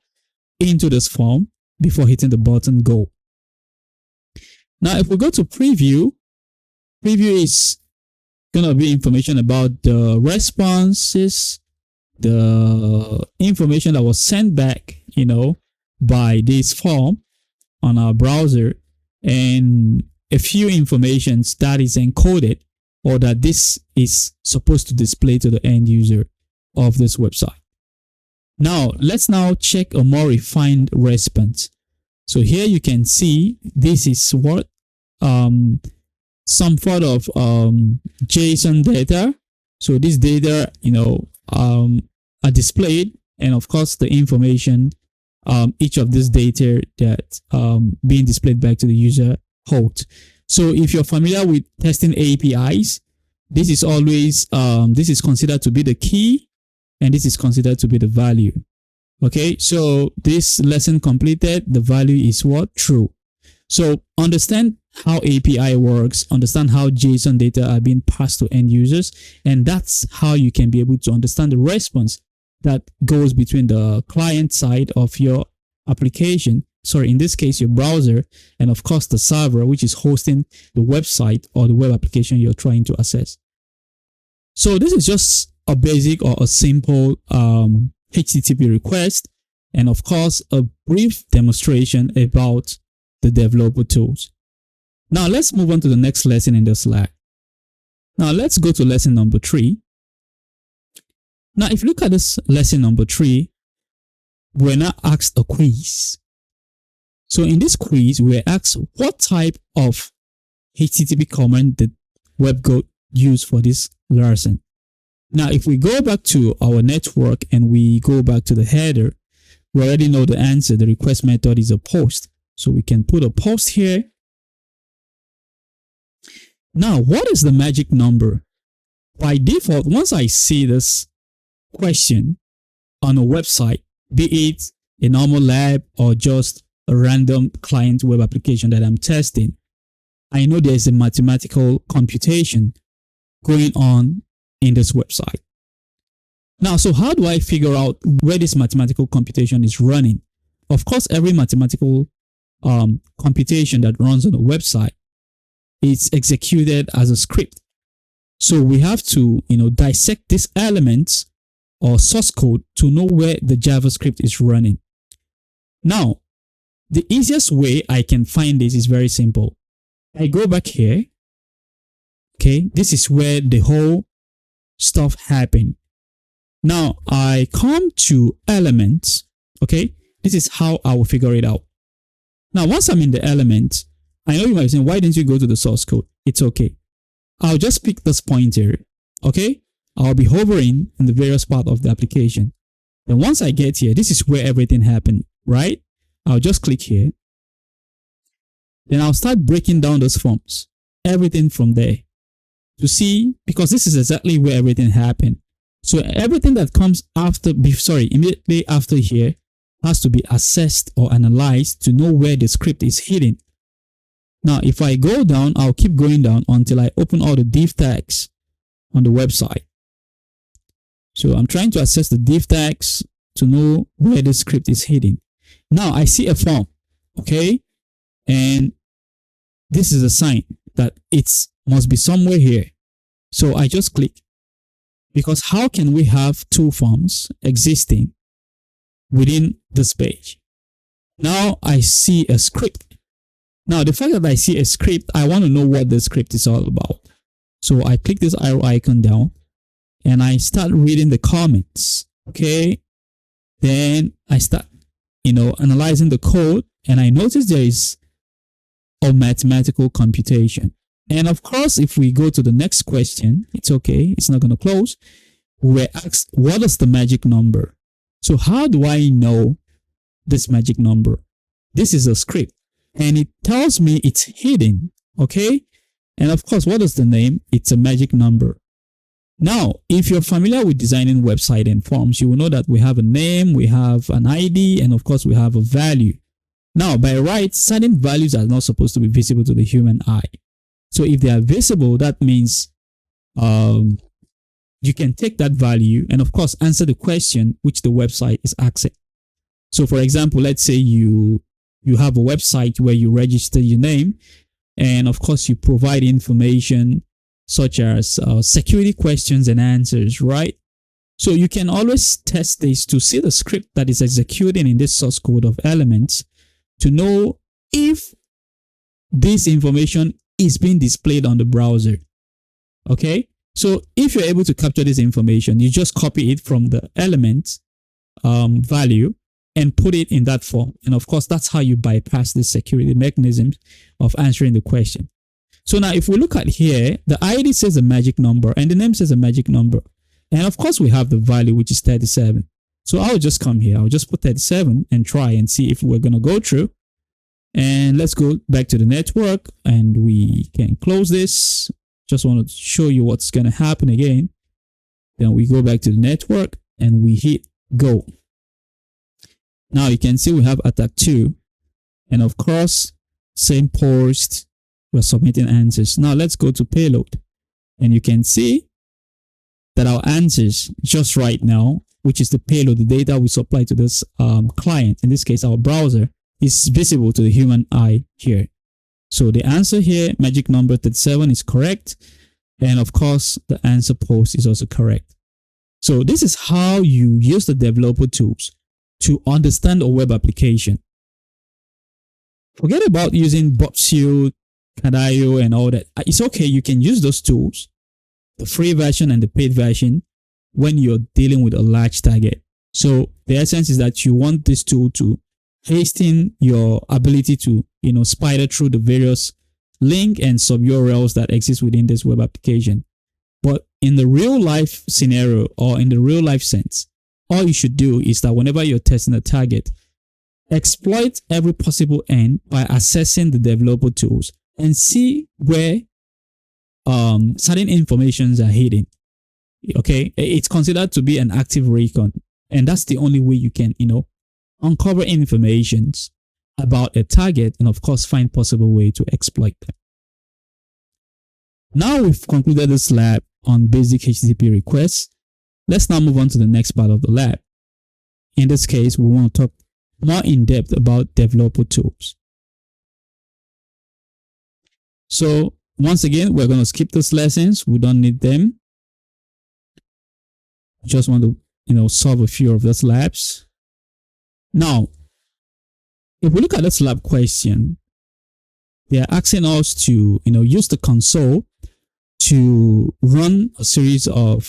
into this form before hitting the button go. Now, if we go to preview, preview is going to be information about the responses, the information that was sent back, by this form on our browser, and a few informations that is encoded or that this is supposed to display to the end user of this website. Now, let's now check a more refined response. So here you can see this is what some sort of JSON data. So this data, are displayed, and of course the information, each of this data that being displayed back to the user holds. So if you're familiar with testing APIs, this is always this is considered to be the key, and this is considered to be the value. Okay, so this lesson completed, the value is what? True. So understand how API works, understand how JSON data are being passed to end users, and that's how you can be able to understand the response that goes between the client side of your application, sorry, in this case your browser, and of course the server which is hosting the website or the web application you're trying to access. So this is just a basic or a simple HTTP request, and of course a brief demonstration about the developer tools. Now let's move on to the next lesson in the slide. Now let's go to lesson number 3. Now if you look at this lesson number 3, we're now asked a quiz. So in this quiz, we're asked what type of HTTP command did WebGoat use for this lesson. Now if we go back to our network and we go back to the header, we already know the answer. The request method is a post. So we can put a post here. Now, what is the magic number? By default, once I see this question on a website, be it a normal lab or just a random client web application that I'm testing, I know there's a mathematical computation going on in this website. Now, so how do I figure out where this mathematical computation is running? Of course, every mathematical computation that runs on a website is executed as a script. So we have to, dissect these elements or source code to know where the JavaScript is running. Now, the easiest way I can find this is very simple. I go back here. Okay, this is where the whole stuff happened. Now I come to elements. Okay, this is how I will figure it out. Now, once I'm in the element, I know you might be saying, why didn't you go to the source code? It's okay. I'll just pick this pointer. Okay, I'll be hovering in the various part of the application. Then once I get here, this is where everything happened, right? I'll just click here. Then I'll start breaking down those forms, everything from there, to see, because this is exactly where everything happened. So everything that comes after, immediately after here has to be assessed or analyzed to know where the script is hidden. Now, if I go down, I'll keep going down until I open all the div tags on the website. So I'm trying to assess the div tags to know where the script is hidden. Now I see a form, okay? And this is a sign that it must be somewhere here. So I just click, because how can we have two forms existing within this page? Now I see a script. Now the fact that I see a script, I want to know what the script is all about. So I click this arrow icon down and I start reading the comments. Okay. Then I start, analyzing the code, and I notice there is or mathematical computation. And of course, if we go to the next question, it's okay, it's not going to close. We're asked, what is the magic number? So how do I know this magic number? This is a script and it tells me it's hidden, okay? And of course, what is the name? It's a magic number. Now, if you're familiar with designing website and forms, you will know that we have a name, we have an ID, and of course, we have a value. Now, by rights, certain values are not supposed to be visible to the human eye. So if they are visible, that means you can take that value and of course answer the question which the website is asking. So for example, let's say you have a website where you register your name and of course you provide information such as security questions and answers, right? So you can always test this to see the script that is executing in this source code of elements to know if this information is being displayed on the browser. Okay, so if you're able to capture this information, you just copy it from the element value and put it in that form. And of course, that's how you bypass the security mechanisms of answering the question. So now if we look at here, the ID says a magic number and the name says a magic number. And of course, we have the value, which is 37. So I'll just come here. I'll just put 37 and try and see if we're going to go through. And let's go back to the network and we can close this. Just want to show you what's going to happen again. Then we go back to the network and we hit go. Now you can see we have attack 2. And of course, same post, we're submitting answers. Now let's go to payload. And you can see that our answers just right now, which is the payload, the data we supply to this client, in this case, our browser, is visible to the human eye here. So the answer here, magic number 37, is correct. And of course, the answer post is also correct. So this is how you use the developer tools to understand a web application. Forget about using Botsuit, Kadaio, and all that. It's okay. You can use those tools, the free version and the paid version, when you're dealing with a large target. So the essence is that you want this tool to hasten your ability to, spider through the various link and sub URLs that exist within this web application. But in the real life scenario or in the real life sense, all you should do is that whenever you're testing a target, exploit every possible end by assessing the developer tools and see where certain informations are hidden. Okay, it's considered to be an active recon, and that's the only way you can, uncover information about a target and of course find possible way to exploit them. Now we've concluded this lab on basic HTTP requests. Let's now move on to the next part of the lab. In this case, we want to talk more in depth about developer tools. So once again, we're going to skip those lessons. We don't need them. Just want to, solve a few of those labs. Now, if we look at this lab question, they are asking us to, use the console to run a series of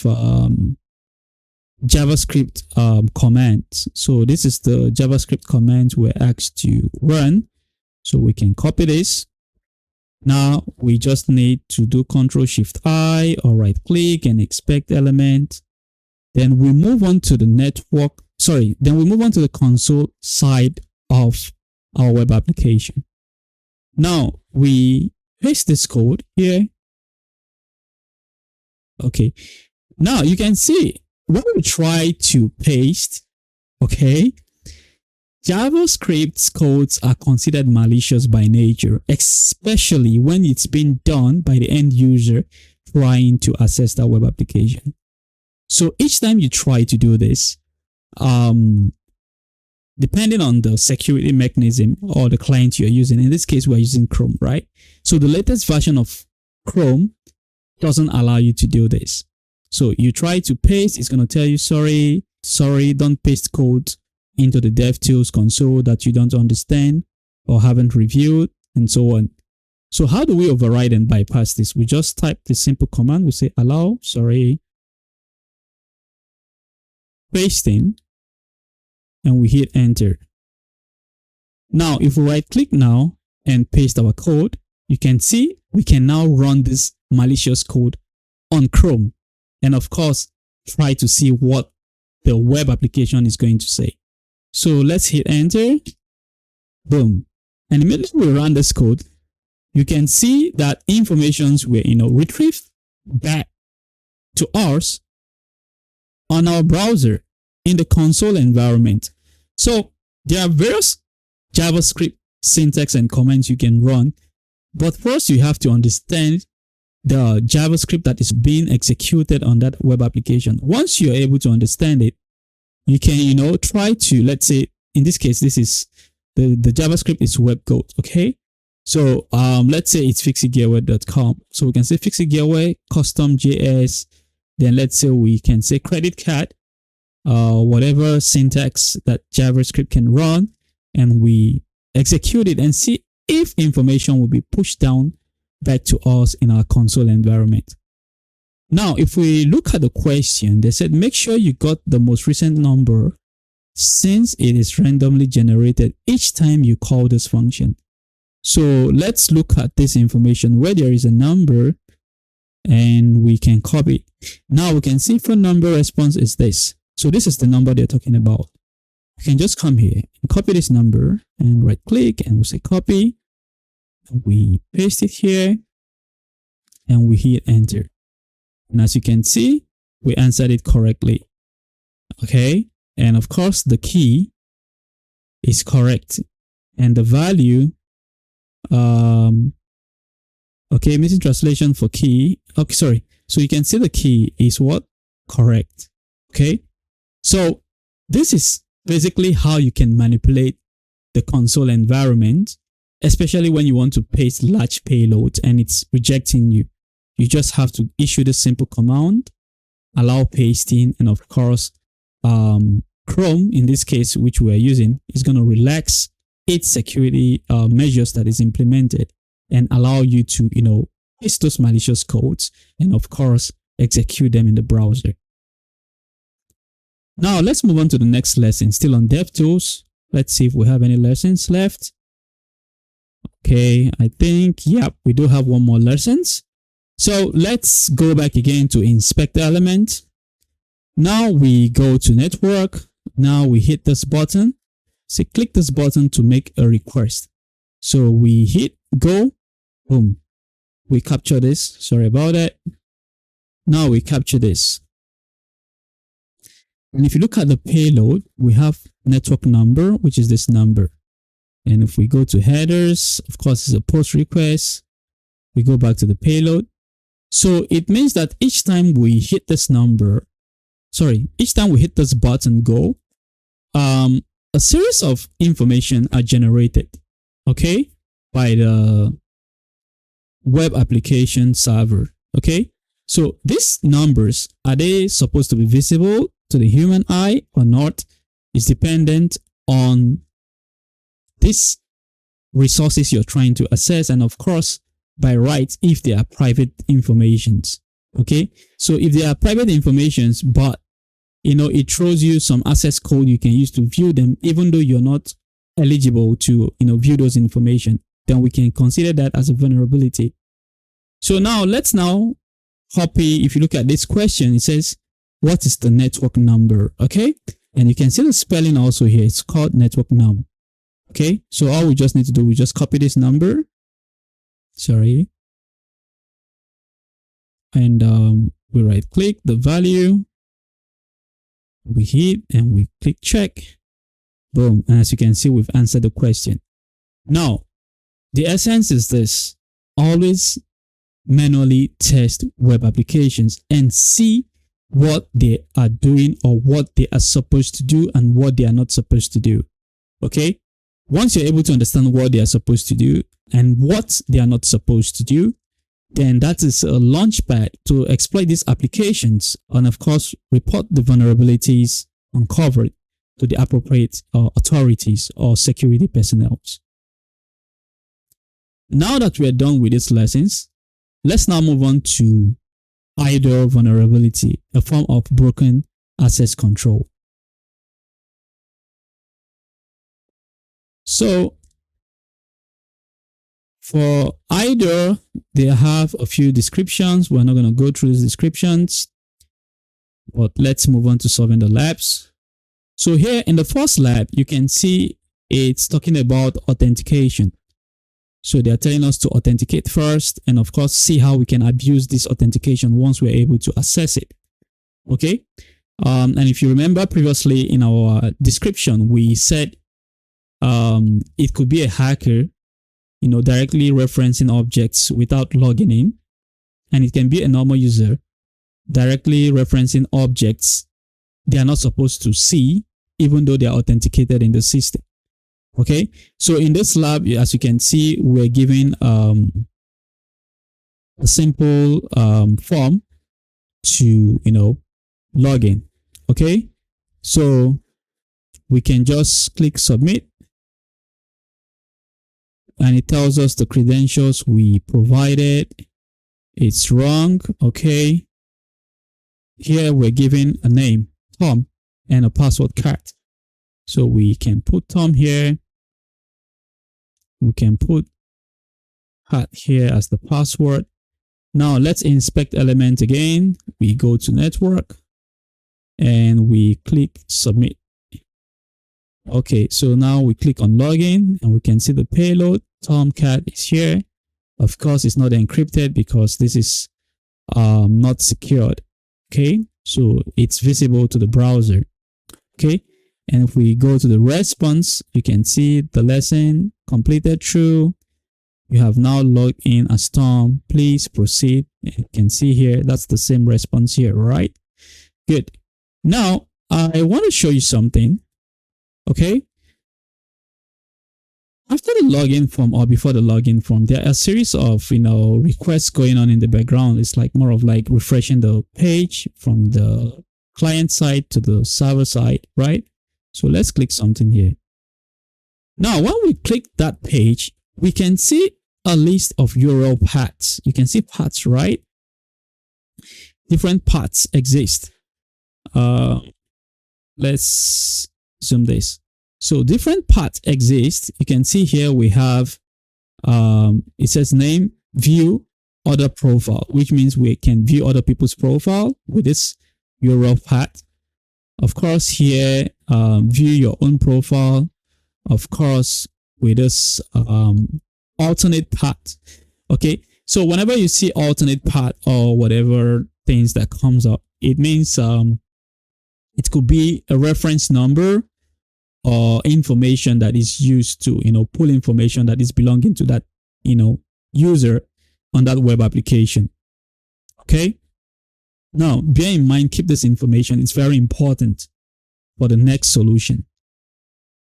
JavaScript commands. So this is the JavaScript command we're asked to run. So we can copy this. Now we just need to do Ctrl+Shift+I or right click and expect element. Then we move on to the network. Then we move on to the console side of our web application. Now we paste this code here. Okay. Now you can see when we try to paste, okay, JavaScript's codes are considered malicious by nature, especially when it's being done by the end user trying to access that web application. So each time you try to do this, depending on the security mechanism or the client you're using, in this case, we're using Chrome, right? So the latest version of Chrome doesn't allow you to do this. So you try to paste, it's going to tell you, sorry, don't paste code into the DevTools console that you don't understand or haven't reviewed, and so on. So how do we override and bypass this? We just type the simple command. We say allow, pasting, and we hit enter. Now, if we right click now and paste our code, you can see we can now run this malicious code on Chrome. And of course, try to see what the web application is going to say. So let's hit enter. Boom. And immediately we run this code, you can see that informations were, retrieved back to us on our browser in the console environment. So there are various JavaScript syntax and commands you can run. But first you have to understand the JavaScript that is being executed on that web application. Once you're able to understand it, you can, try to, let's say, in this case, this is the JavaScript is web code. Okay. So, let's say it's FIXITGEARWARE.com. So we can say FIXITGEARWARE custom JS. Then let's say we can say credit card, whatever syntax that JavaScript can run, and we execute it and see if information will be pushed down back to us in our console environment. Now, if we look at the question, they said, make sure you got the most recent number since it is randomly generated each time you call this function. So let's look at this information where there is a number and we can copy. Now we can see phone number response is this. So this is the number they're talking about. You can just come here and copy this number and right click and we say copy. We paste it here and we hit enter. And as you can see, we answered it correctly. Okay. And of course, the key is correct. And the value, okay, missing translation for key. Okay, sorry. So you can see the key is what? Correct. Okay. So this is basically how you can manipulate the console environment, especially when you want to paste large payloads and it's rejecting you. You just have to issue the simple command, allow pasting, and of course, Chrome, in this case, which we are using, is going to relax its security measures that is implemented and allow you to, paste those malicious codes and of course, execute them in the browser. Now, let's move on to the next lesson, still on DevTools. Let's see if we have any lessons left. Okay, I think, yeah, we do have one more lessons. So let's go back again to inspect element. Now we go to network. Now we hit this button. So click this button to make a request. So we hit go, boom. We capture this. Sorry about that. Now we capture this. And if you look at the payload, we have network number, which is this number. And if we go to headers, of course, it's a post request. We go back to the payload. So it means that each time we hit this number, each time we hit this button go, a series of information are generated, okay, by the web application server, okay? So these numbers, are they supposed to be visible to the human eye or not? Is dependent on these resources you're trying to access, and of course, by rights, if they are private informations, okay? So if they are private informations, but it throws you some access code you can use to view them, even though you're not eligible to, view those information, then we can consider that as a vulnerability. So now let's copy. If you look at this question, it says, what is the network number? Okay. And you can see the spelling also here. It's called network num. Okay. So all we just need to do, we just copy this number. Sorry. And we right click the value. We hit and we click check. Boom. And as you can see, we've answered the question. Now, the essence is this: always manually test web applications and see what they are doing or what they are supposed to do and what they are not supposed to do. Okay. Once you're able to understand what they are supposed to do and what they are not supposed to do, then that is a launchpad to exploit these applications and of course report the vulnerabilities uncovered to the appropriate authorities or security personnel. Now that we are done with these lessons, let's now move on to IDOR vulnerability, a form of broken access control. So For IDOR, they have a few descriptions. We're not going to go through these descriptions, but let's move on to solving the labs. So here in the first lab, you can see it's talking about authentication. So they're telling us to authenticate first, and of course, see how we can abuse this authentication once we're able to access it. Okay. And if you remember previously in our description, we said it could be a hacker, directly referencing objects without logging in. And it can be a normal user directly referencing objects they are not supposed to see, even though they are authenticated in the system. Okay, so in this lab, as you can see, we're given a simple form to log in. Okay, so we can just click submit, and it tells us the credentials we provided. It's wrong. Okay, here we're given a name, Tom, and a password Cat. So we can put Tom here. We can put Cat here as the password. Now let's inspect element again. We go to network and we click submit. Okay, so now we click on login and we can see the payload. Tomcat is here. Of course, it's not encrypted because this is not secured. Okay, so it's visible to the browser. Okay, and if we go to the response, you can see the lesson completed true. You have now logged in as Tom. Please proceed. You can see here, that's the same response here, right? Good. Now, I want to show you something. Okay. After the login form or before the login form, there are a series of, requests going on in the background. It's like more of like refreshing the page from the client side to the server side, right? So let's click something here. Now, when we click that page, we can see a list of URL paths. You can see paths, right? Different paths exist. Let's zoom this. So different paths exist. You can see here we have, it says name, view, other profile, which means we can view other people's profile with this URL path. Of course, here, view your own profile. Of course, with this alternate path. Okay, so whenever you see alternate path or whatever things that comes up, it means it could be a reference number or information that is used to pull information that is belonging to that user on that web application. Okay, now bear in mind, keep this information. It's very important for the next solution.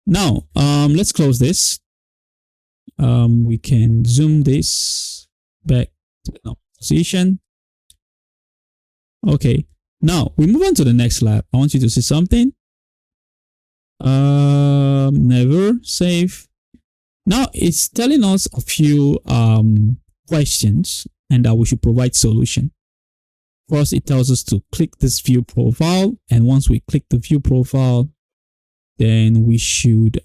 Now let's close this. We can zoom this back to the position. Okay, now we move on to the next lab. I want you to see something. Never save. Now it's telling us a few questions and that we should provide solution. First, it tells us to click this view profile, and once we click the view profile, then we should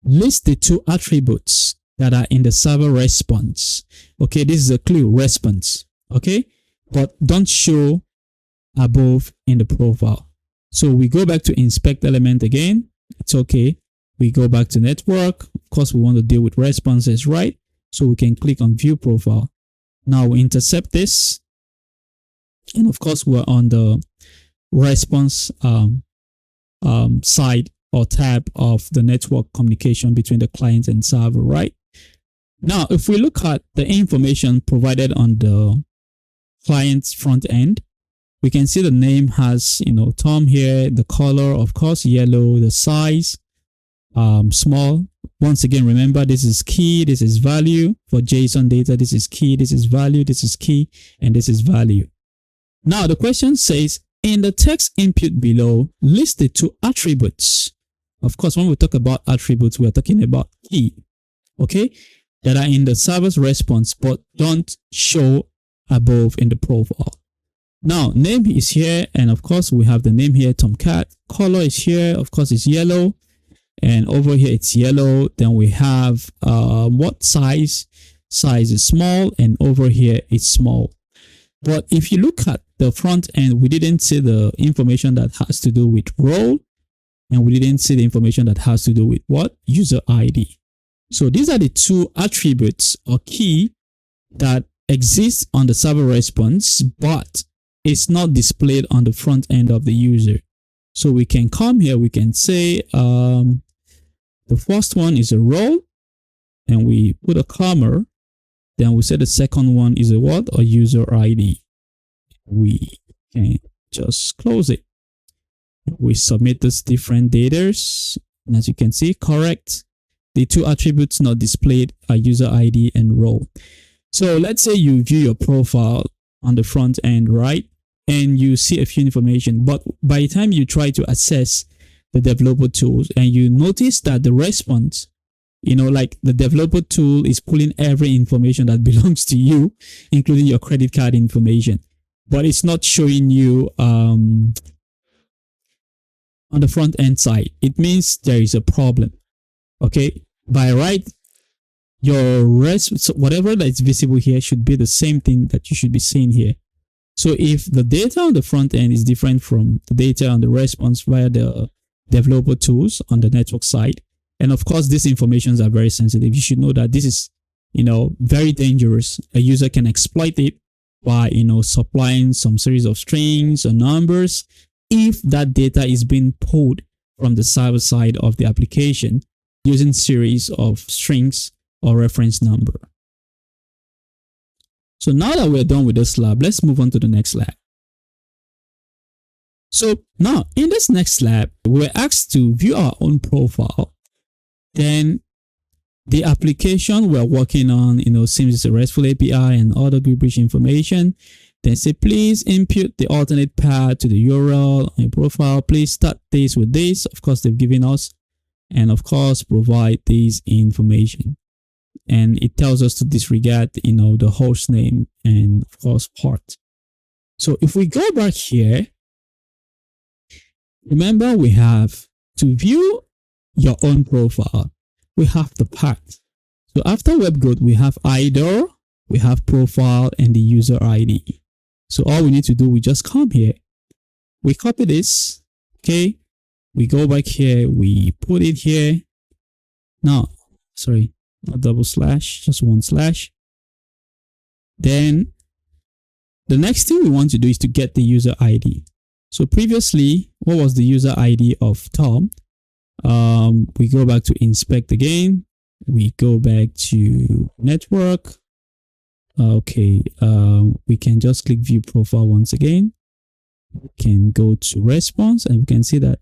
list the two attributes that are in the server response. Okay, this is a clue, response. Okay, but don't show above in the profile. So we go back to inspect element again. It's okay. We go back to network. Of course, we want to deal with responses, right? So we can click on view profile. Now we intercept this. And of course, we're on the response side or tab of the network communication between the client and server, right? Now, if we look at the information provided on the client's front end, we can see the name has, Tom here, the color, of course, yellow, the size, small. Once again, remember, this is key, this is value. For JSON data, this is key, this is value, this is key, and this is value. Now, the question says, in the text input below, list the two attributes. Of course, when we talk about attributes, we're talking about key, okay, that are in the server's response, but don't show above in the profile. Now, name is here, and of course, we have the name here, Tomcat. Color is here, of course, it's yellow. And over here it's yellow. Then we have what size? Size is small, and over here it's small. But if you look at the front end, we didn't see the information that has to do with role, and we didn't see the information that has to do with what? User ID. So these are the two attributes or key that exist on the server response, but it's not displayed on the front end of the user. So we can come here, we can say the first one is a role, and we put a comma. Then we say the second one is a what? A user ID. We can just close it. We submit this different data, and as you can see, correct. The two attributes not displayed are user ID and role. So let's say you view your profile on the front end, right? And you see a few information, but by the time you try to access the developer tools and you notice that the response, like the developer tool is pulling every information that belongs to you, including your credit card information, but it's not showing you on the front end side. It means there is a problem. Okay, by right, your whatever that is visible here should be the same thing that you should be seeing here. So if the data on the front end is different from the data on the response via the developer tools on the network side, and of course these informations are very sensitive, you should know that this is very dangerous. A user can exploit it by supplying some series of strings or numbers if that data is being pulled from the server side of the application using series of strings or reference number. So now that we're done with this lab, let's move on to the next lab. So now in this next lab, we're asked to view our own profile. Then the application we're working on, seems it's a RESTful API and other group bridge information. Then say, please input the alternate path to the URL on your profile. Please start this with this. Of course, they've given us, and of course, provide this information. And it tells us to disregard, the host name and of course port. So if we go back here, remember we have to view your own profile. We have the path. So after web growth, we have IDOR, we have profile and the user ID. So all we need to do, we just come here, we copy this. Okay. We go back here, we put it here. Now, sorry, not double slash, just one slash. Then the next thing we want to do is to get the user ID. So previously, what was the user ID of Tom? We go back to inspect again. We go back to network. Okay, we can just click view profile once again. We can go to response and we can see that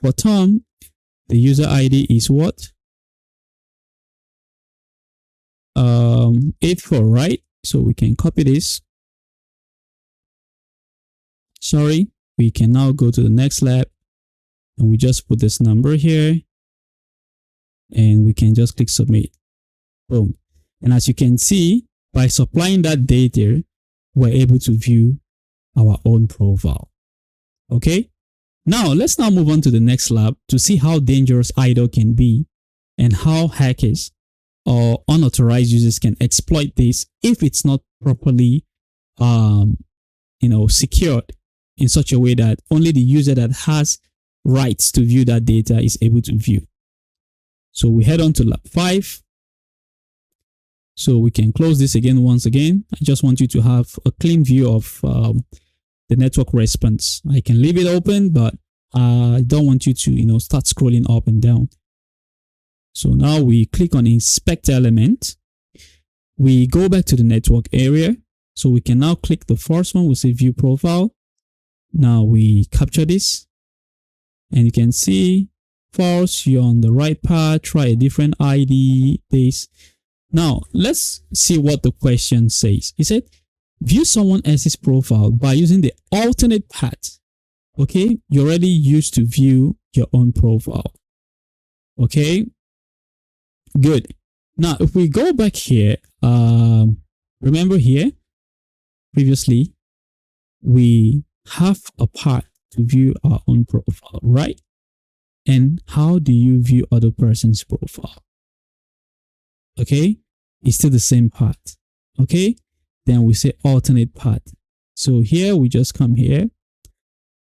for Tom, the user ID is what? 84, right? So we can copy this. Sorry, we can now go to the next lab and we just put this number here and we can just click submit. Boom. And as you can see, by supplying that data, we're able to view our own profile. Okay. Now let's now move on to the next lab to see how dangerous IDOR can be and how hackers or unauthorized users can exploit this if it's not properly secured in such a way that only the user that has rights to view that data is able to view. So we head on to lab 5. So we can close this again once again. I just want you to have a clean view of the network response. I can leave it open, but I don't want you to start scrolling up and down. So now we click on inspect element. We go back to the network area. So we can now click the first one. We say view profile. Now we capture this and you can see false, you're on the right path, try a different ID base. Now let's see what the question says. It said view someone else's profile by using the alternate path. Okay, you're already used to view your own profile. Okay, good. Now if we go back here, remember here previously we have a path to view our own profile, right? and how do you view other person's profile. Okay, it's still the same path. Okay, then we say alternate path. So here we just come here,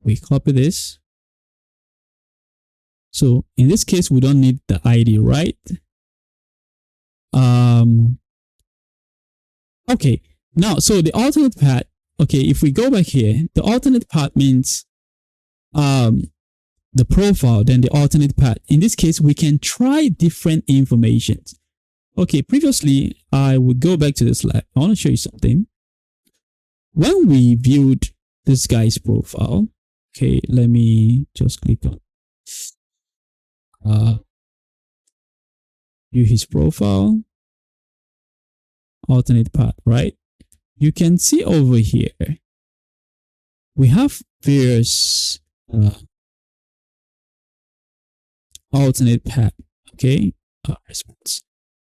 we copy this. So in this case, we don't need the ID, right? Okay, now, so the alternate path, okay, if we go back here, the alternate path means the profile, then the alternate path. In this case, we can try different informations. Okay, previously, I would go back to the slide. I want to show you something. When we viewed this guy's profile, okay, let me just click on view his profile, alternate path, right? You can see over here, we have various alternate path, okay, response.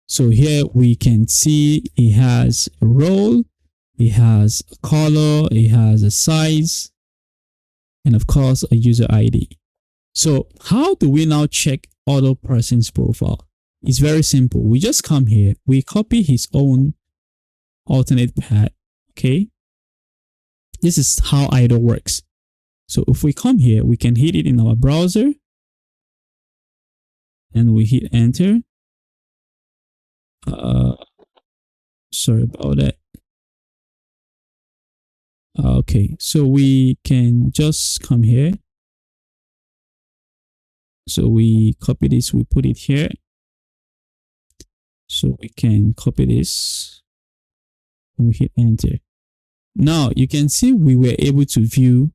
So here we can see it has a role, it has a color, it has a size, and of course a user ID. So how do we now check other person's profile? It's very simple. We just come here, we copy his own alternate path. Okay, this is how IDOR works. So if we come here, we can hit it in our browser and we hit enter. Sorry about that. Okay, so we can just come here. So we copy this, we put it here. So we can copy this and we hit enter. Now you can see we were able to view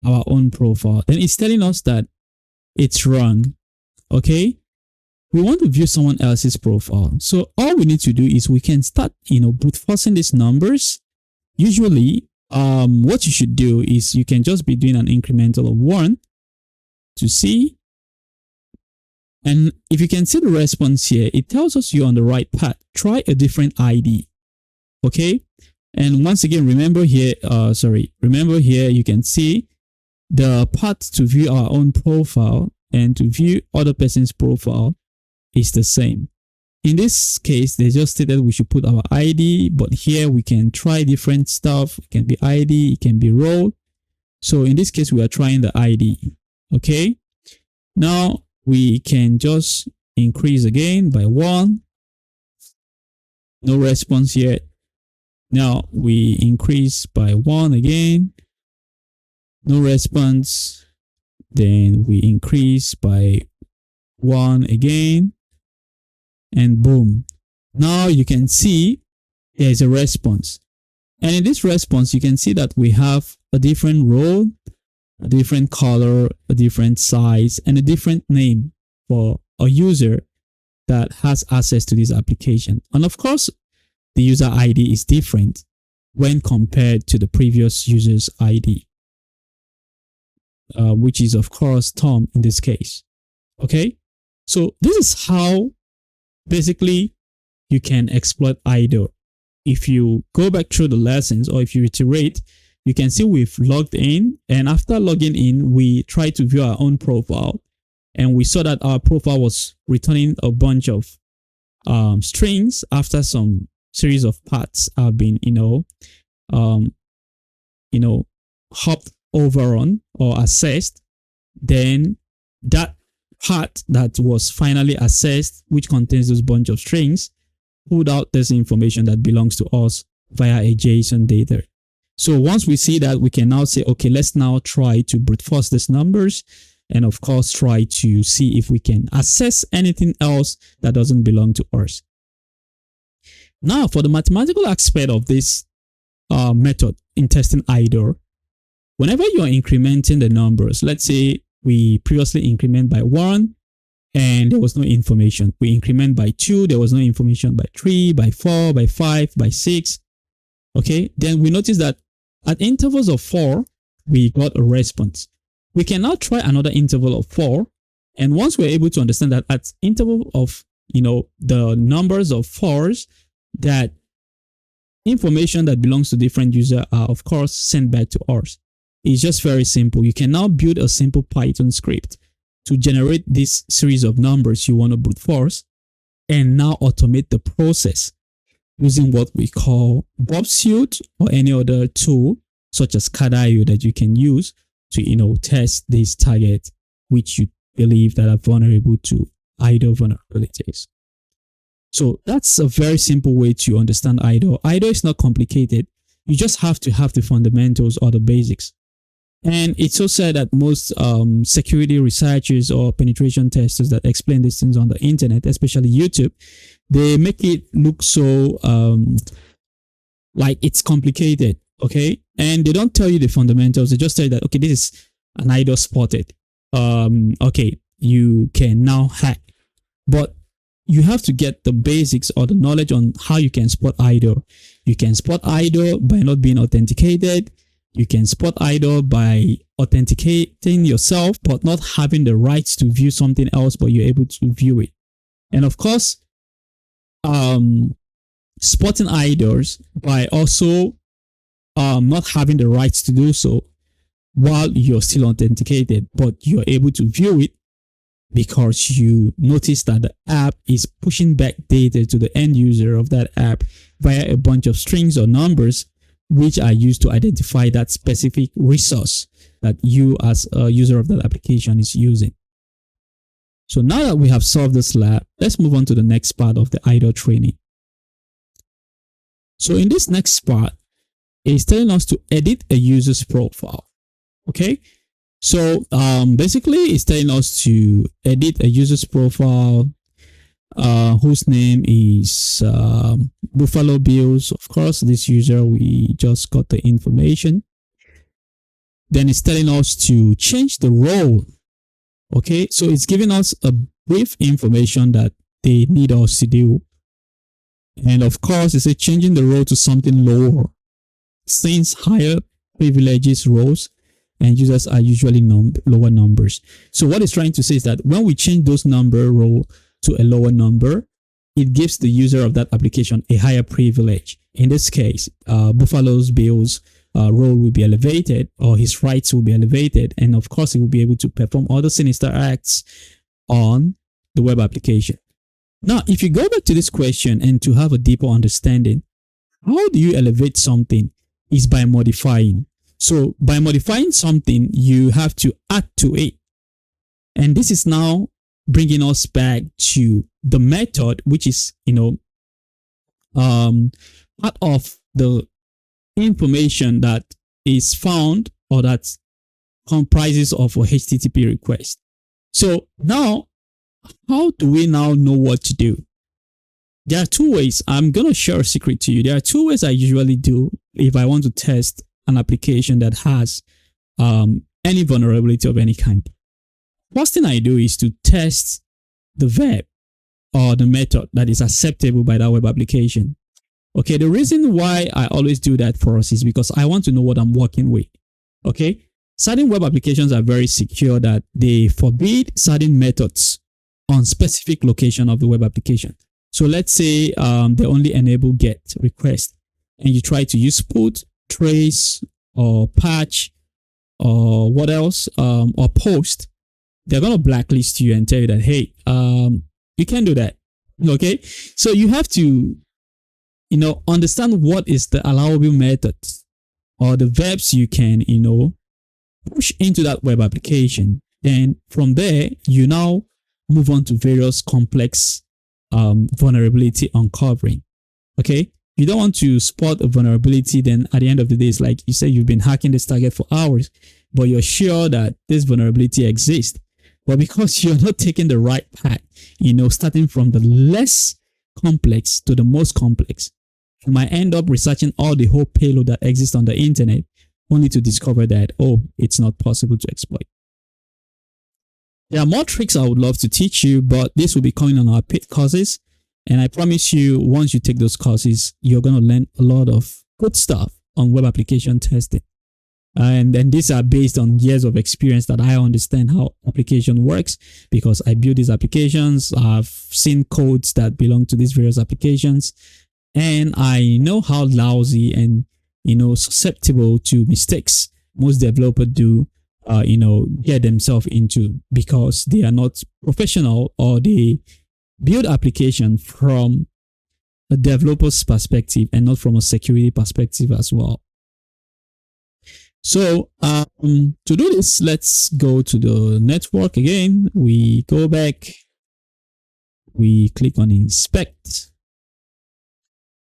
our own profile. Then it's telling us that it's wrong. Okay, we want to view someone else's profile. So all we need to do is we can start, brute forcing these numbers. Usually, what you should do is you can just be doing an incremental of 1 to see. And if you can see the response here, it tells us you're on the right path. Try a different ID. Okay. And once again, remember here, you can see the path to view our own profile and to view other person's profile is the same. In this case, they just stated we should put our ID, but here we can try different stuff. It can be ID, it can be role. So in this case, we are trying the ID. Okay. Now we can just increase again by 1. No response yet. Now we increase by 1 again. No response. Then we increase by 1 again. And boom. Now you can see there is a response. And in this response, you can see that we have a different role, a different color, a different size, and a different name for a user that has access to this application. And of course, the user ID is different when compared to the previous user's ID, which is of course Tom in this case. Okay, so this is how basically you can exploit IDOR. If you go back through the lessons, or if you iterate, you can see we've logged in, and after logging in, we tried to view our own profile, and we saw that our profile was returning a bunch of strings after some series of paths have been hopped over on or assessed. Then that path that was finally assessed, which contains this bunch of strings, pulled out this information that belongs to us via a JSON data. So once we see that, we can now say, okay, let's now try to brute force these numbers, and of course try to see if we can assess anything else that doesn't belong to us. Now, for the mathematical aspect of this method in testing IDOR, whenever you're incrementing the numbers, let's say we previously increment by 1 and there was no information. We increment by 2, there was no information, by 3, by 4, by 5, by 6. Okay, then we notice that at intervals of 4, we got a response. We can now try another interval of 4. And once we're able to understand that at interval of, the numbers of 4s, that information that belongs to different user are of course sent back to us. It's just very simple. You can now build a simple Python script to generate this series of numbers you want to brute force and now automate the process using what we call Bob Suite or any other tool such as CAD-IO that you can use to test these targets which you believe that are vulnerable to IDOR vulnerabilities. So that's a very simple way to understand IDOR. IDOR is not complicated. You just have to have the fundamentals or the basics. And it's so sad that most security researchers or penetration testers that explain these things on the internet, especially YouTube, they make it look so like it's complicated, okay? And they don't tell you the fundamentals. They just tell you that, okay, this is an IDOR spotted. Okay, you can now hack. But you have to get the basics or the knowledge on how you can spot IDOR. You can spot IDOR by not being authenticated. You can spot IDOR by authenticating yourself, but not having the rights to view something else, but you're able to view it. And of course, spotting IDORs by also not having the rights to do so while you're still authenticated, but you're able to view it because you notice that the app is pushing back data to the end user of that app via a bunch of strings or numbers which are used to identify that specific resource that you as a user of that application is using. So now that we have solved this lab, let's move on to the next part of the IDOR training. So in this next part, it's telling us to edit a user's profile. Okay, so basically it's telling us to edit a user's profile whose name is Buffalo Bills. Of course, this user, we just got the information. Then it's telling us to change the role. Okay, so it's giving us a brief information that they need us to do. And of course, it's changing the role to something lower, since higher privileges roles and users are usually lower numbers. So what it's trying to say is that when we change those number role to a lower number, it gives the user of that application a higher privilege. In this case, Buffalo Bills' role will be elevated, or his rights will be elevated, and of course he will be able to perform other sinister acts on the web application. Now, if you go back to this question and to have a deeper understanding, how do you elevate something is by modifying. So by modifying something, you have to add to it. And this is now bringing us back to the method, which is, part of the information that is found or that comprises of a HTTP request. So now, how do we now know what to do? There are two ways. I'm going to share a secret to you. There are two ways I usually do if I want to test an application that has any vulnerability of any kind. First thing I do is to test the verb or the method that is acceptable by that web application. Okay, the reason why I always do that for us is because I want to know what I'm working with. Okay, certain web applications are very secure that they forbid certain methods on specific location of the web application. So let's say they only enable get request, and you try to use put, trace, or patch, or what else, or post. They're going to blacklist you and tell you that, hey, you can't do that. Okay, so you have to understand what is the allowable methods or the verbs you can push into that web application. Then from there, you now move on to various complex vulnerability uncovering. Okay, you don't want to spot a vulnerability, then at the end of the day, it's like you say you've been hacking this target for hours, but you're sure that this vulnerability exists. But because you're not taking the right path, starting from the less complex to the most complex, you might end up researching all the whole payload that exists on the internet only to discover that, oh, it's not possible to exploit. There are more tricks I would love to teach you, but this will be coming on our paid courses. And I promise you, once you take those courses, you're going to learn a lot of good stuff on web application testing. And these are based on years of experience that I understand how application works, because I build these applications. I've seen codes that belong to these various applications, and I know how lousy and susceptible to mistakes most developers do get themselves into, because they are not professional, or they build application from a developer's perspective and not from a security perspective as well. So to do this, let's go to the network again. We go back, we click on inspect.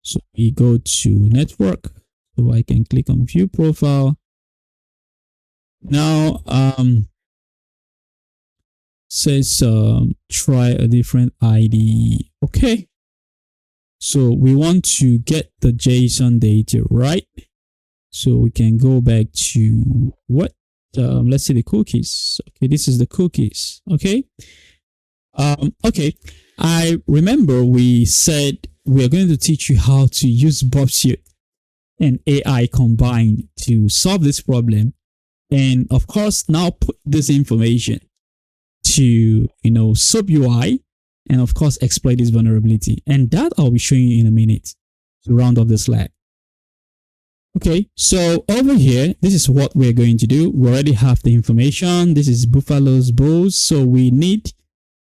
So we go to network. So I can click on view profile. Now says try a different ID. Okay. So we want to get the JSON data, right? So we can go back to what? Let's see the cookies. Okay, this is the cookies. Okay. Okay. I remember we said we are going to teach you how to use Bobsuit and AI combined to solve this problem. And of course, now put this information to, sub UI, and of course, exploit this vulnerability. And that I'll be showing you in a minute to round off this lab. Okay, so over here, this is what we're going to do. We already have the information. This is Buffalo's Bulls. So we need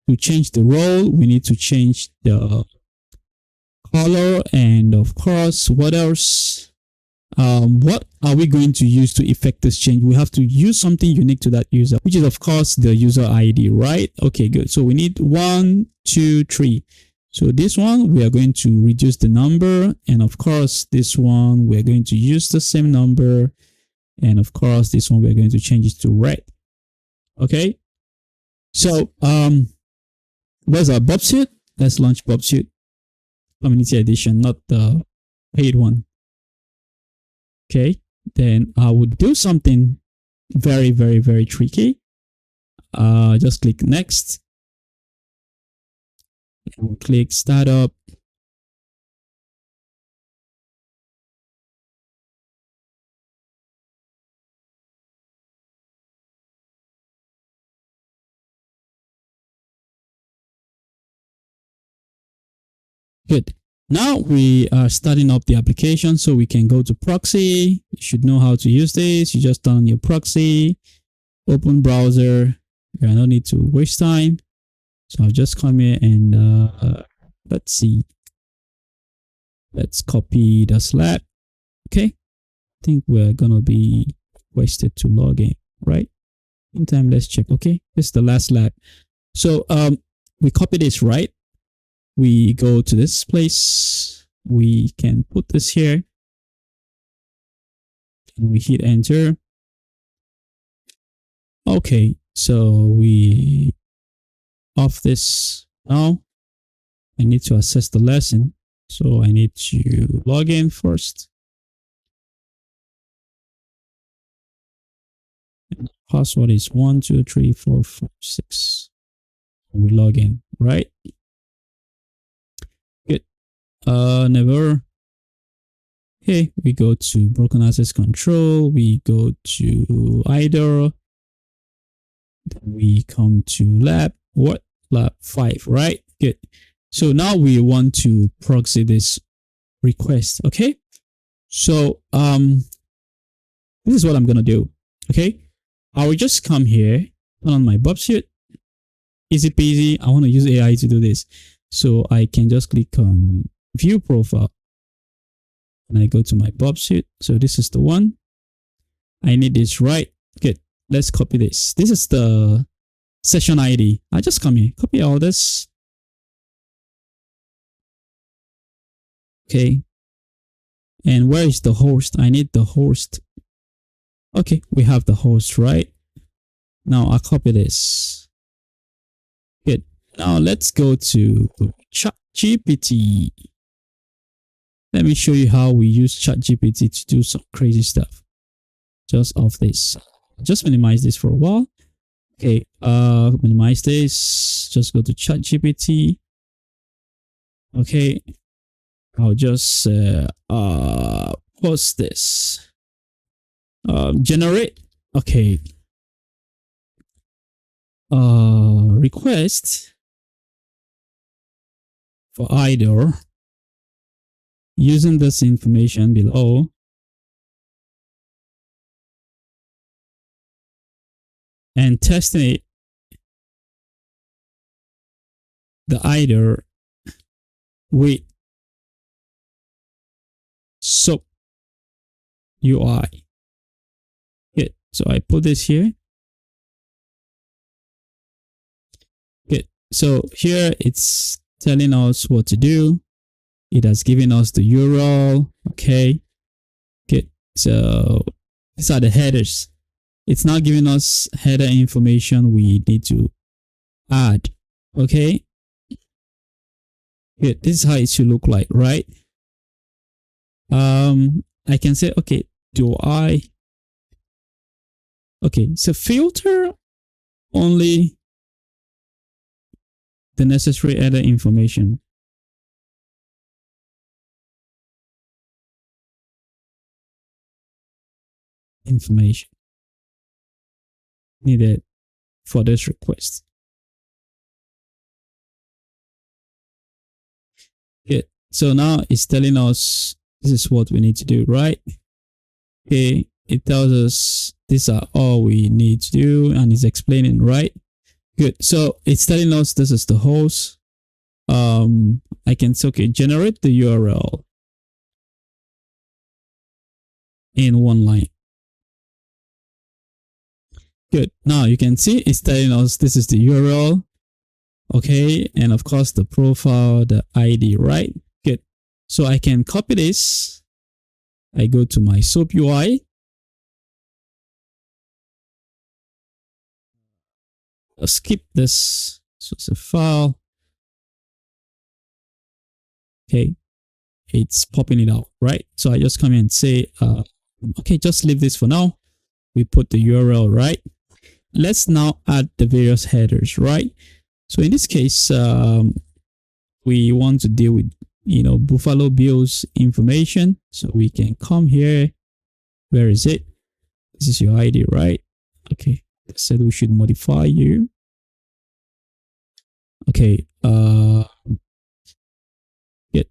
to change the role. We need to change the color. And of course, what else? What are we going to use to effect this change? We have to use something unique to that user, which is of course the user ID, right? Okay, good. So we need 1, 2, 3. So this one, we are going to reduce the number. And of course, this one, we're going to use the same number. And of course, this one, we're going to change it to red. Okay. So, where's our Bobsuit? Let's launch Bobsuit Community Edition, not the paid one. Okay. Then I would do something very, very, very tricky. Just click next. And we'll click startup. Good. Now we are starting up the application, so we can go to proxy. You should know how to use this. You just turn on your proxy, open browser. You don't need to waste time. So I'll just come here and let's see. Let's copy the slab. Okay. I think we're gonna be wasted to log in, right? Meantime, let's check. Okay, this is the last lab. So we copy this, right? We go to this place. We can put this here. And we hit enter. Okay, so we off this now. I need to access the lesson. So I need to log in first. And the password is 1, 2, 3, 4, 5, 6. We log in, right? Good. Never. Okay, we go to broken access control. We go to IDOR. Then we come to lab. What? Lab 5, right? Good. So now we want to proxy this request. Okay. So this is what I'm gonna do. Okay. I will just come here, turn on my Bobsuit. Easy peasy. I want to use AI to do this. So I can just click on view profile. And I go to my Bobsuit. So this is the one. I need this, right? Good. Let's copy this. This is the session ID. I just come here, copy all this. Okay. And where is the host? I need the host. Okay, we have the host, right? Now I copy this. Good. Now let's go to ChatGPT. Let me show you how we use ChatGPT to do some crazy stuff. Just off this. Just minimize this for a while. Okay, minimize this. Just go to ChatGPT. Okay, I'll just post this. Generate. Okay. Request for IDOR using this information below. and testing it, the IDOR with SOAP UI. Good. So I put this here. Good. So here it's telling us what to do. It has given us the URL. Okay. Good. So these are the headers. It's not giving us header information we need to add. Okay. Good. This is how it should look like, right? I can say, okay, so filter only the necessary header information. Needed for this request. Good. So now it's telling us this is what we need to do, right? Okay. It tells us these are all we need to do, and it's explaining, right? Good. So it's telling us this is the host. I can say, okay, generate the URL in one line. Good. Now you can see it's telling us this is the URL. Okay. And of course the profile, the ID, right? Good. So I can copy this. I go to my SOAP UI. I'll skip this. So it's a file. Okay. It's popping it out, right? So I just come in and say, okay, just leave this for now. We put the URL, right? Let's now add the various headers, right? So in this case, we want to deal with, Buffalo Bills information. So we can come here. Where is it? This is your ID, right? Okay. I said we should modify you. Okay. Good.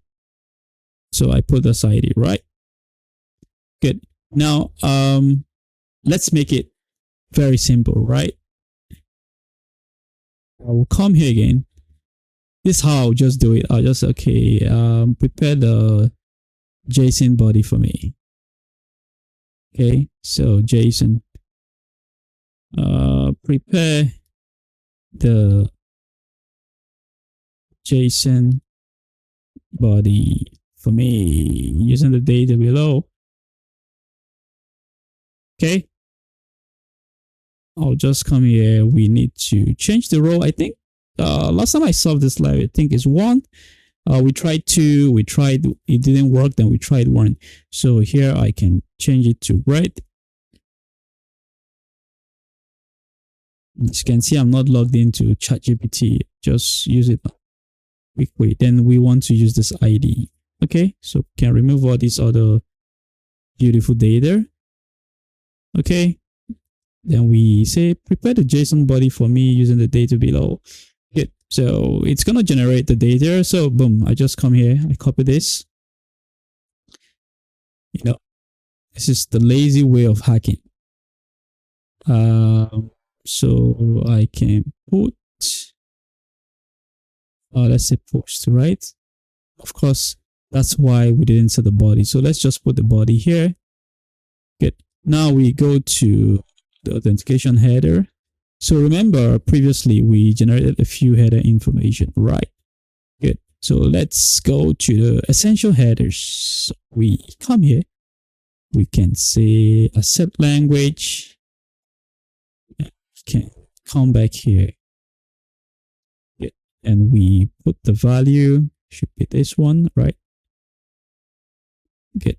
So I put this ID, right? Good. Now, let's make it very simple, right? I will come here again. This is how I'll just do it. I'll just, okay, prepare the JSON body for me. Okay, so JSON, prepare the JSON body for me using the data below. Okay. I'll just come here. We need to change the role. I think last time I solved this live, I think is 1. We tried 2, it didn't work, then we tried 1. So here I can change it to red. As you can see, I'm not logged into ChatGPT. Just use it quickly. Then we want to use this ID. Okay, so can remove all this other beautiful data. Okay. Then we say prepare the JSON body for me using the data below. Good. So it's gonna generate the data. So boom, I just come here, I copy this. This is the lazy way of hacking. So I can put, let's say post, right? Of course, that's why we didn't set the body. So let's just put the body here. Good. Now we go to the authentication header. So remember previously we generated a few header information, right? Good. So let's go to the essential headers. So we come here. We can say accept language. We can come back here. Good. And we put the value, should be this one, right? Good.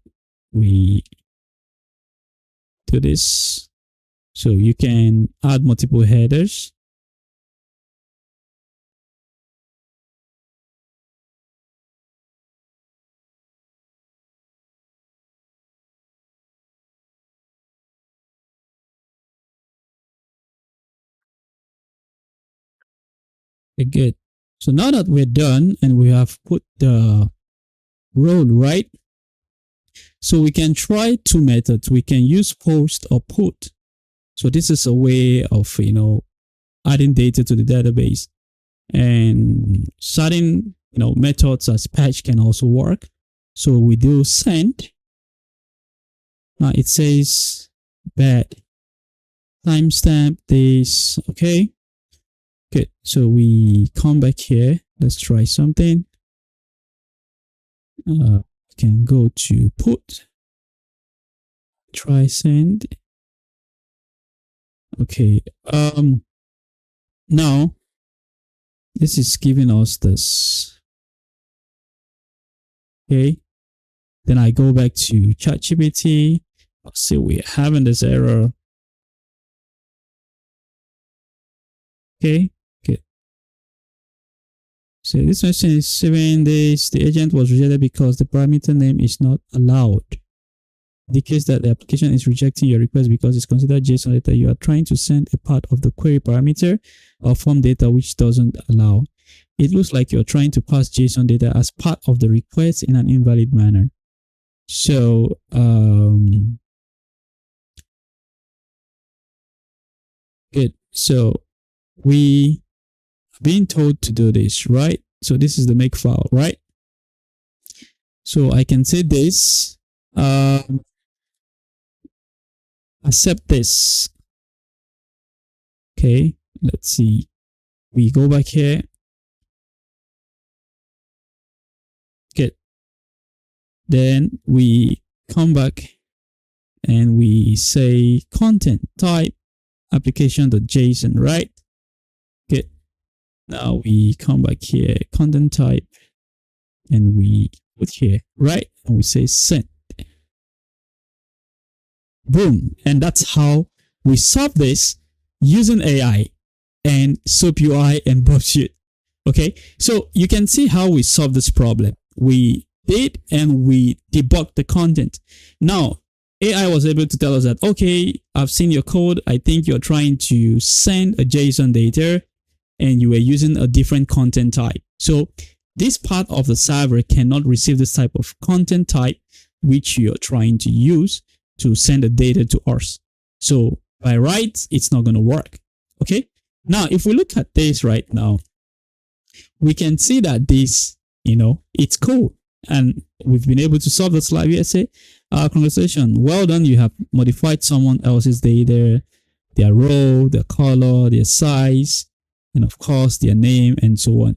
We do this. So you can add multiple headers. Okay, good. So now that we're done and we have put the role, right? So we can try 2 methods. We can use post or put. So this is a way of, adding data to the database, and certain, methods as patch can also work. So we do send. Now it says bad timestamp this. Okay. Good. So we come back here. Let's try something. Can go to put, try send. Okay. Now this is giving us this. Okay. Then I go back to ChatGPT. I'll see we're having this error. Okay. Good. So this question is 7 days. The agent was rejected because the parameter name is not allowed. Indicates that the application is rejecting your request because it's considered JSON data. You are trying to send a part of the query parameter or form data which doesn't allow. It looks like you're trying to pass JSON data as part of the request in an invalid manner. So, good. So we are being told to do this, right? So this is the make file, right? So I can say this, accept this. Okay, let's see. We go back here. Good. Then we come back and we say content type application.json, right? Good. Now we come back here, content type, and we put here, right? And we say send. Boom. And that's how we solve this using AI and SOAP UI and BobShoot. Okay. So you can see how we solve this problem. We did, and we debugged the content. Now, AI was able to tell us that, okay, I've seen your code. I think you're trying to send a JSON data and you were using a different content type. So this part of the server cannot receive this type of content type which you're trying to use to send the data to us. So by rights, it's not going to work. Okay. Now, if we look at this right now, we can see that this, it's cool. And we've been able to solve this live essay. Congratulations. Well done. You have modified someone else's data, their role, their color, their size, and of course, their name and so on.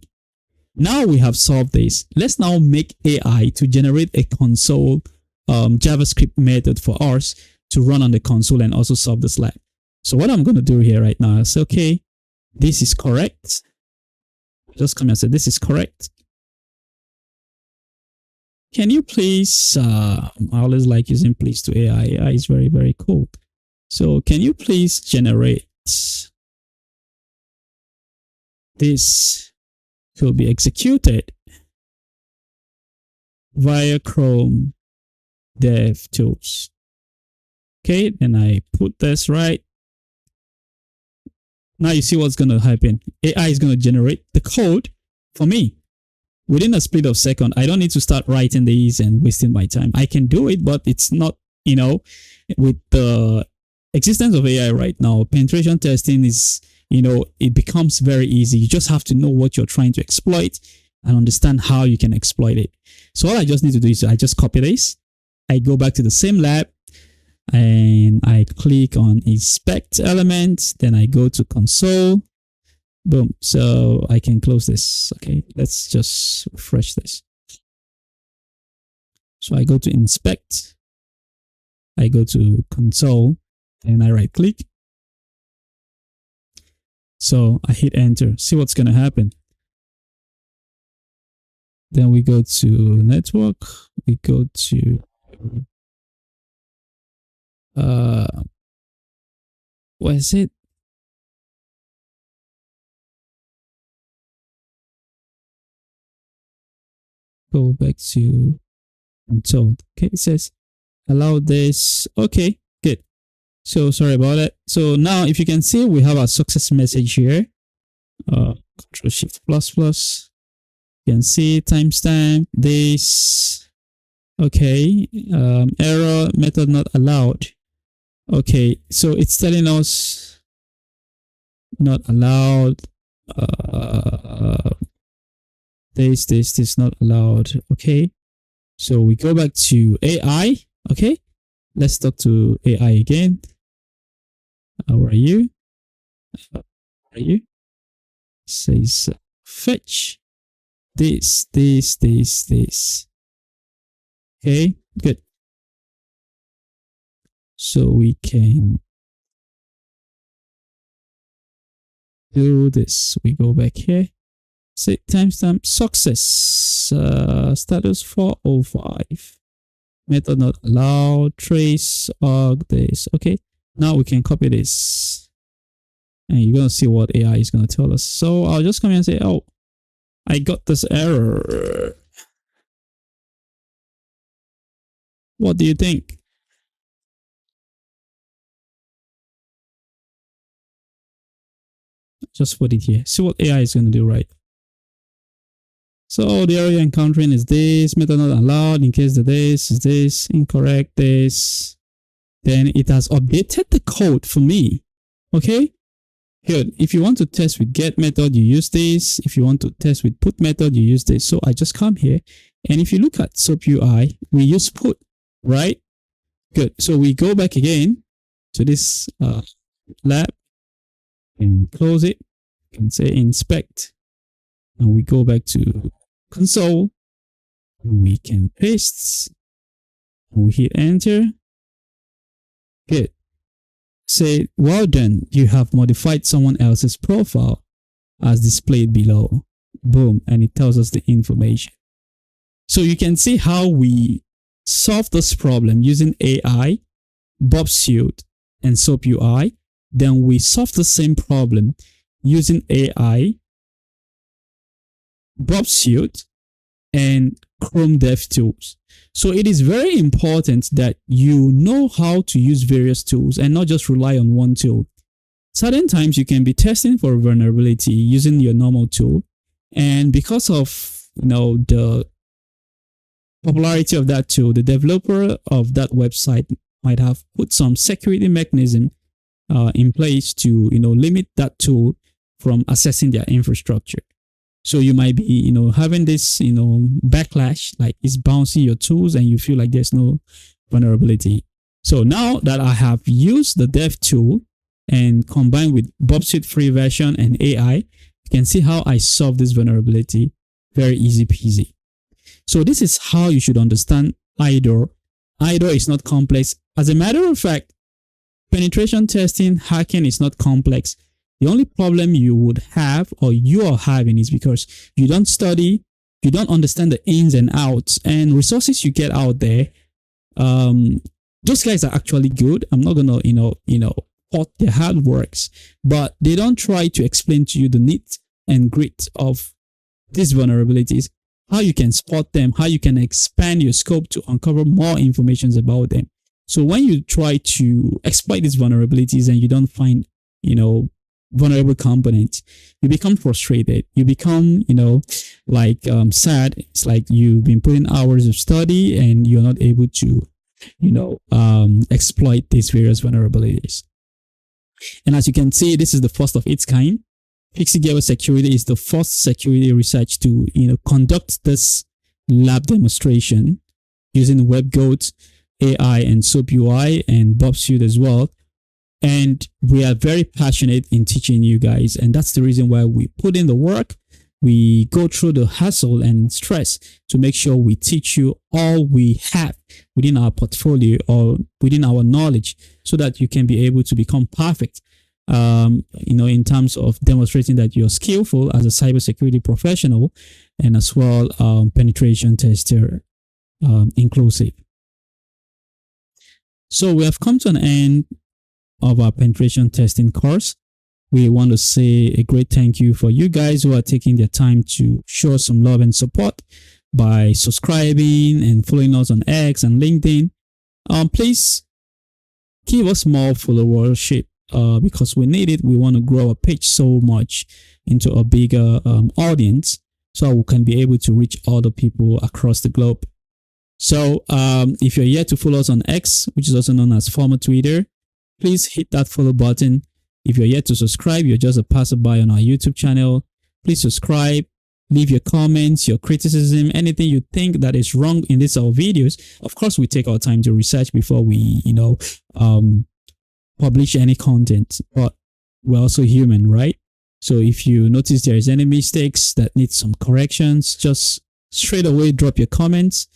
Now we have solved this. Let's now make AI to generate a console JavaScript method for us to run on the console and also solve this lab. So what I'm going to do here right now is, okay, this is correct. Just come and say, this is correct. Can you please, I always like using please to AI. AI is very, very cool. So can you please generate this to be executed via Chrome Dev Tools? Okay, then I put this right. Now you see what's going to happen. AI is going to generate the code for me within a split of a second. I don't need to start writing these and wasting my time. I can do it, but it's not, with the existence of AI right now, penetration testing is, it becomes very easy. You just have to know what you're trying to exploit and understand how you can exploit it. So all I just need to do is I just copy this. I go back to the same lab and I click on inspect elements. Then I go to console. Boom. So I can close this. Okay. Let's just refresh this. So I go to inspect. I go to console and I right click. So I hit enter. See what's going to happen. Then we go to network. We go to what is it? Go back to console. Okay, it says allow this. Okay, good. So sorry about it. So now if you can see, we have our success message here. Control Shift ++. You can see timestamp this. Okay, error, method not allowed. Okay, so it's telling us not allowed. This not allowed. Okay, so we go back to AI. Okay, let's talk to AI again. How are you? How are you? Says fetch this. Okay, good. So we can do this. We go back here. Say timestamp success. Status 405. Method not allowed. Trace this. Okay. Now we can copy this. And you're going to see what AI is going to tell us. So I'll just come here and say, oh, I got this error. What do you think? Just put it here. See what AI is going to do, right? So the error you're encountering is this, method not allowed, in case the this is this, incorrect this. Then it has updated the code for me. Okay? Good. If you want to test with get method, you use this. If you want to test with put method, you use this. So I just come here. And if you look at SOAP UI, we use put, right? Good. So we go back again to this lab and close it and say inspect. And we go back to console. We can paste. We hit enter. Good. Say, well done, you have modified someone else's profile as displayed below. Boom, and it tells us the information. So you can see how we solve this problem using AI, Bob Suite, and SOAP UI. Then we solve the same problem using AI, Bob Suite, and Chrome DevTools. So it is very important that you know how to use various tools and not just rely on one tool. Certain times you can be testing for a vulnerability using your normal tool, and because of the popularity of that tool, the developer of that website might have put some security mechanism in place to limit that tool from accessing their infrastructure. So you might be, having this, backlash, like it's bouncing your tools and you feel like there's no vulnerability. So now that I have used the dev tool and combined with Bob Suite free version and AI, you can see how I solve this vulnerability. Very easy peasy. So this is how you should understand IDOR. IDOR is not complex. As a matter of fact, penetration testing, hacking is not complex. The only problem you would have or you are having is because you don't study, you don't understand the ins and outs, and resources you get out there. Those guys are actually good. I'm not gonna fault their hard works, but they don't try to explain to you the nit and grit of these vulnerabilities, how you can spot them, how you can expand your scope to uncover more information about them. So when you try to exploit these vulnerabilities and you don't find vulnerable components, you become frustrated, you become sad. It's like you've been putting hours of study and you're not able to exploit these various vulnerabilities. And as you can see, this is the first of its kind. FIXITGEARWARE Security is the first security research to conduct this lab demonstration using WebGoat, AI, and SOAP UI, and Bob Suite as well. And we are very passionate in teaching you guys. And that's the reason why we put in the work. We go through the hassle and stress to make sure we teach you all we have within our portfolio or within our knowledge so that you can be able to become perfect, in terms of demonstrating that you're skillful as a cybersecurity professional and as well penetration tester inclusive. So we have come to an end of our penetration testing course. We want to say a great thank you for you guys who are taking their time to show some love and support by subscribing and following us on X and LinkedIn. Please give us more followership because we need it. We want to grow our page so much into a bigger audience so we can be able to reach other people across the globe. So if you're yet to follow us on X, which is also known as former Twitter, please hit that follow button. If you're yet to subscribe, you're just a passerby on our YouTube channel. Please subscribe. Leave your comments, your criticism, anything you think that is wrong in this our videos. Of course, we take our time to research before we, publish any content, but we're also human, right? So if you notice there is any mistakes that need some corrections, just straight away drop your comments.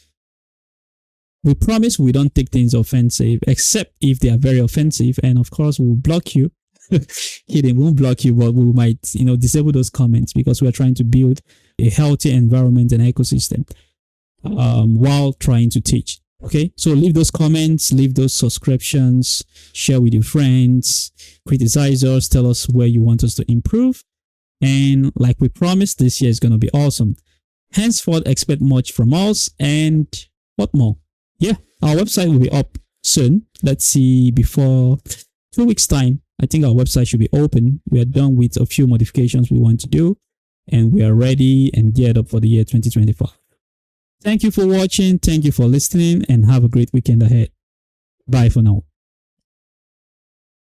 We promise we don't take things offensive, except if they are very offensive. And of course, we'll block you. Kidding, we won't block you, but we might, disable those comments because we're trying to build a healthy environment and ecosystem while trying to teach. Okay, so leave those comments, leave those subscriptions, share with your friends, criticize us, tell us where you want us to improve. And like we promised, this year is going to be awesome. Henceforth, expect much from us. And what more? Yeah, our website will be up soon. Let's see, before 2 weeks time, I think our website should be open. We are done with a few modifications we want to do, and we are ready and geared up for the year 2025. Thank you for watching. Thank you for listening, and have a great weekend ahead. Bye for now.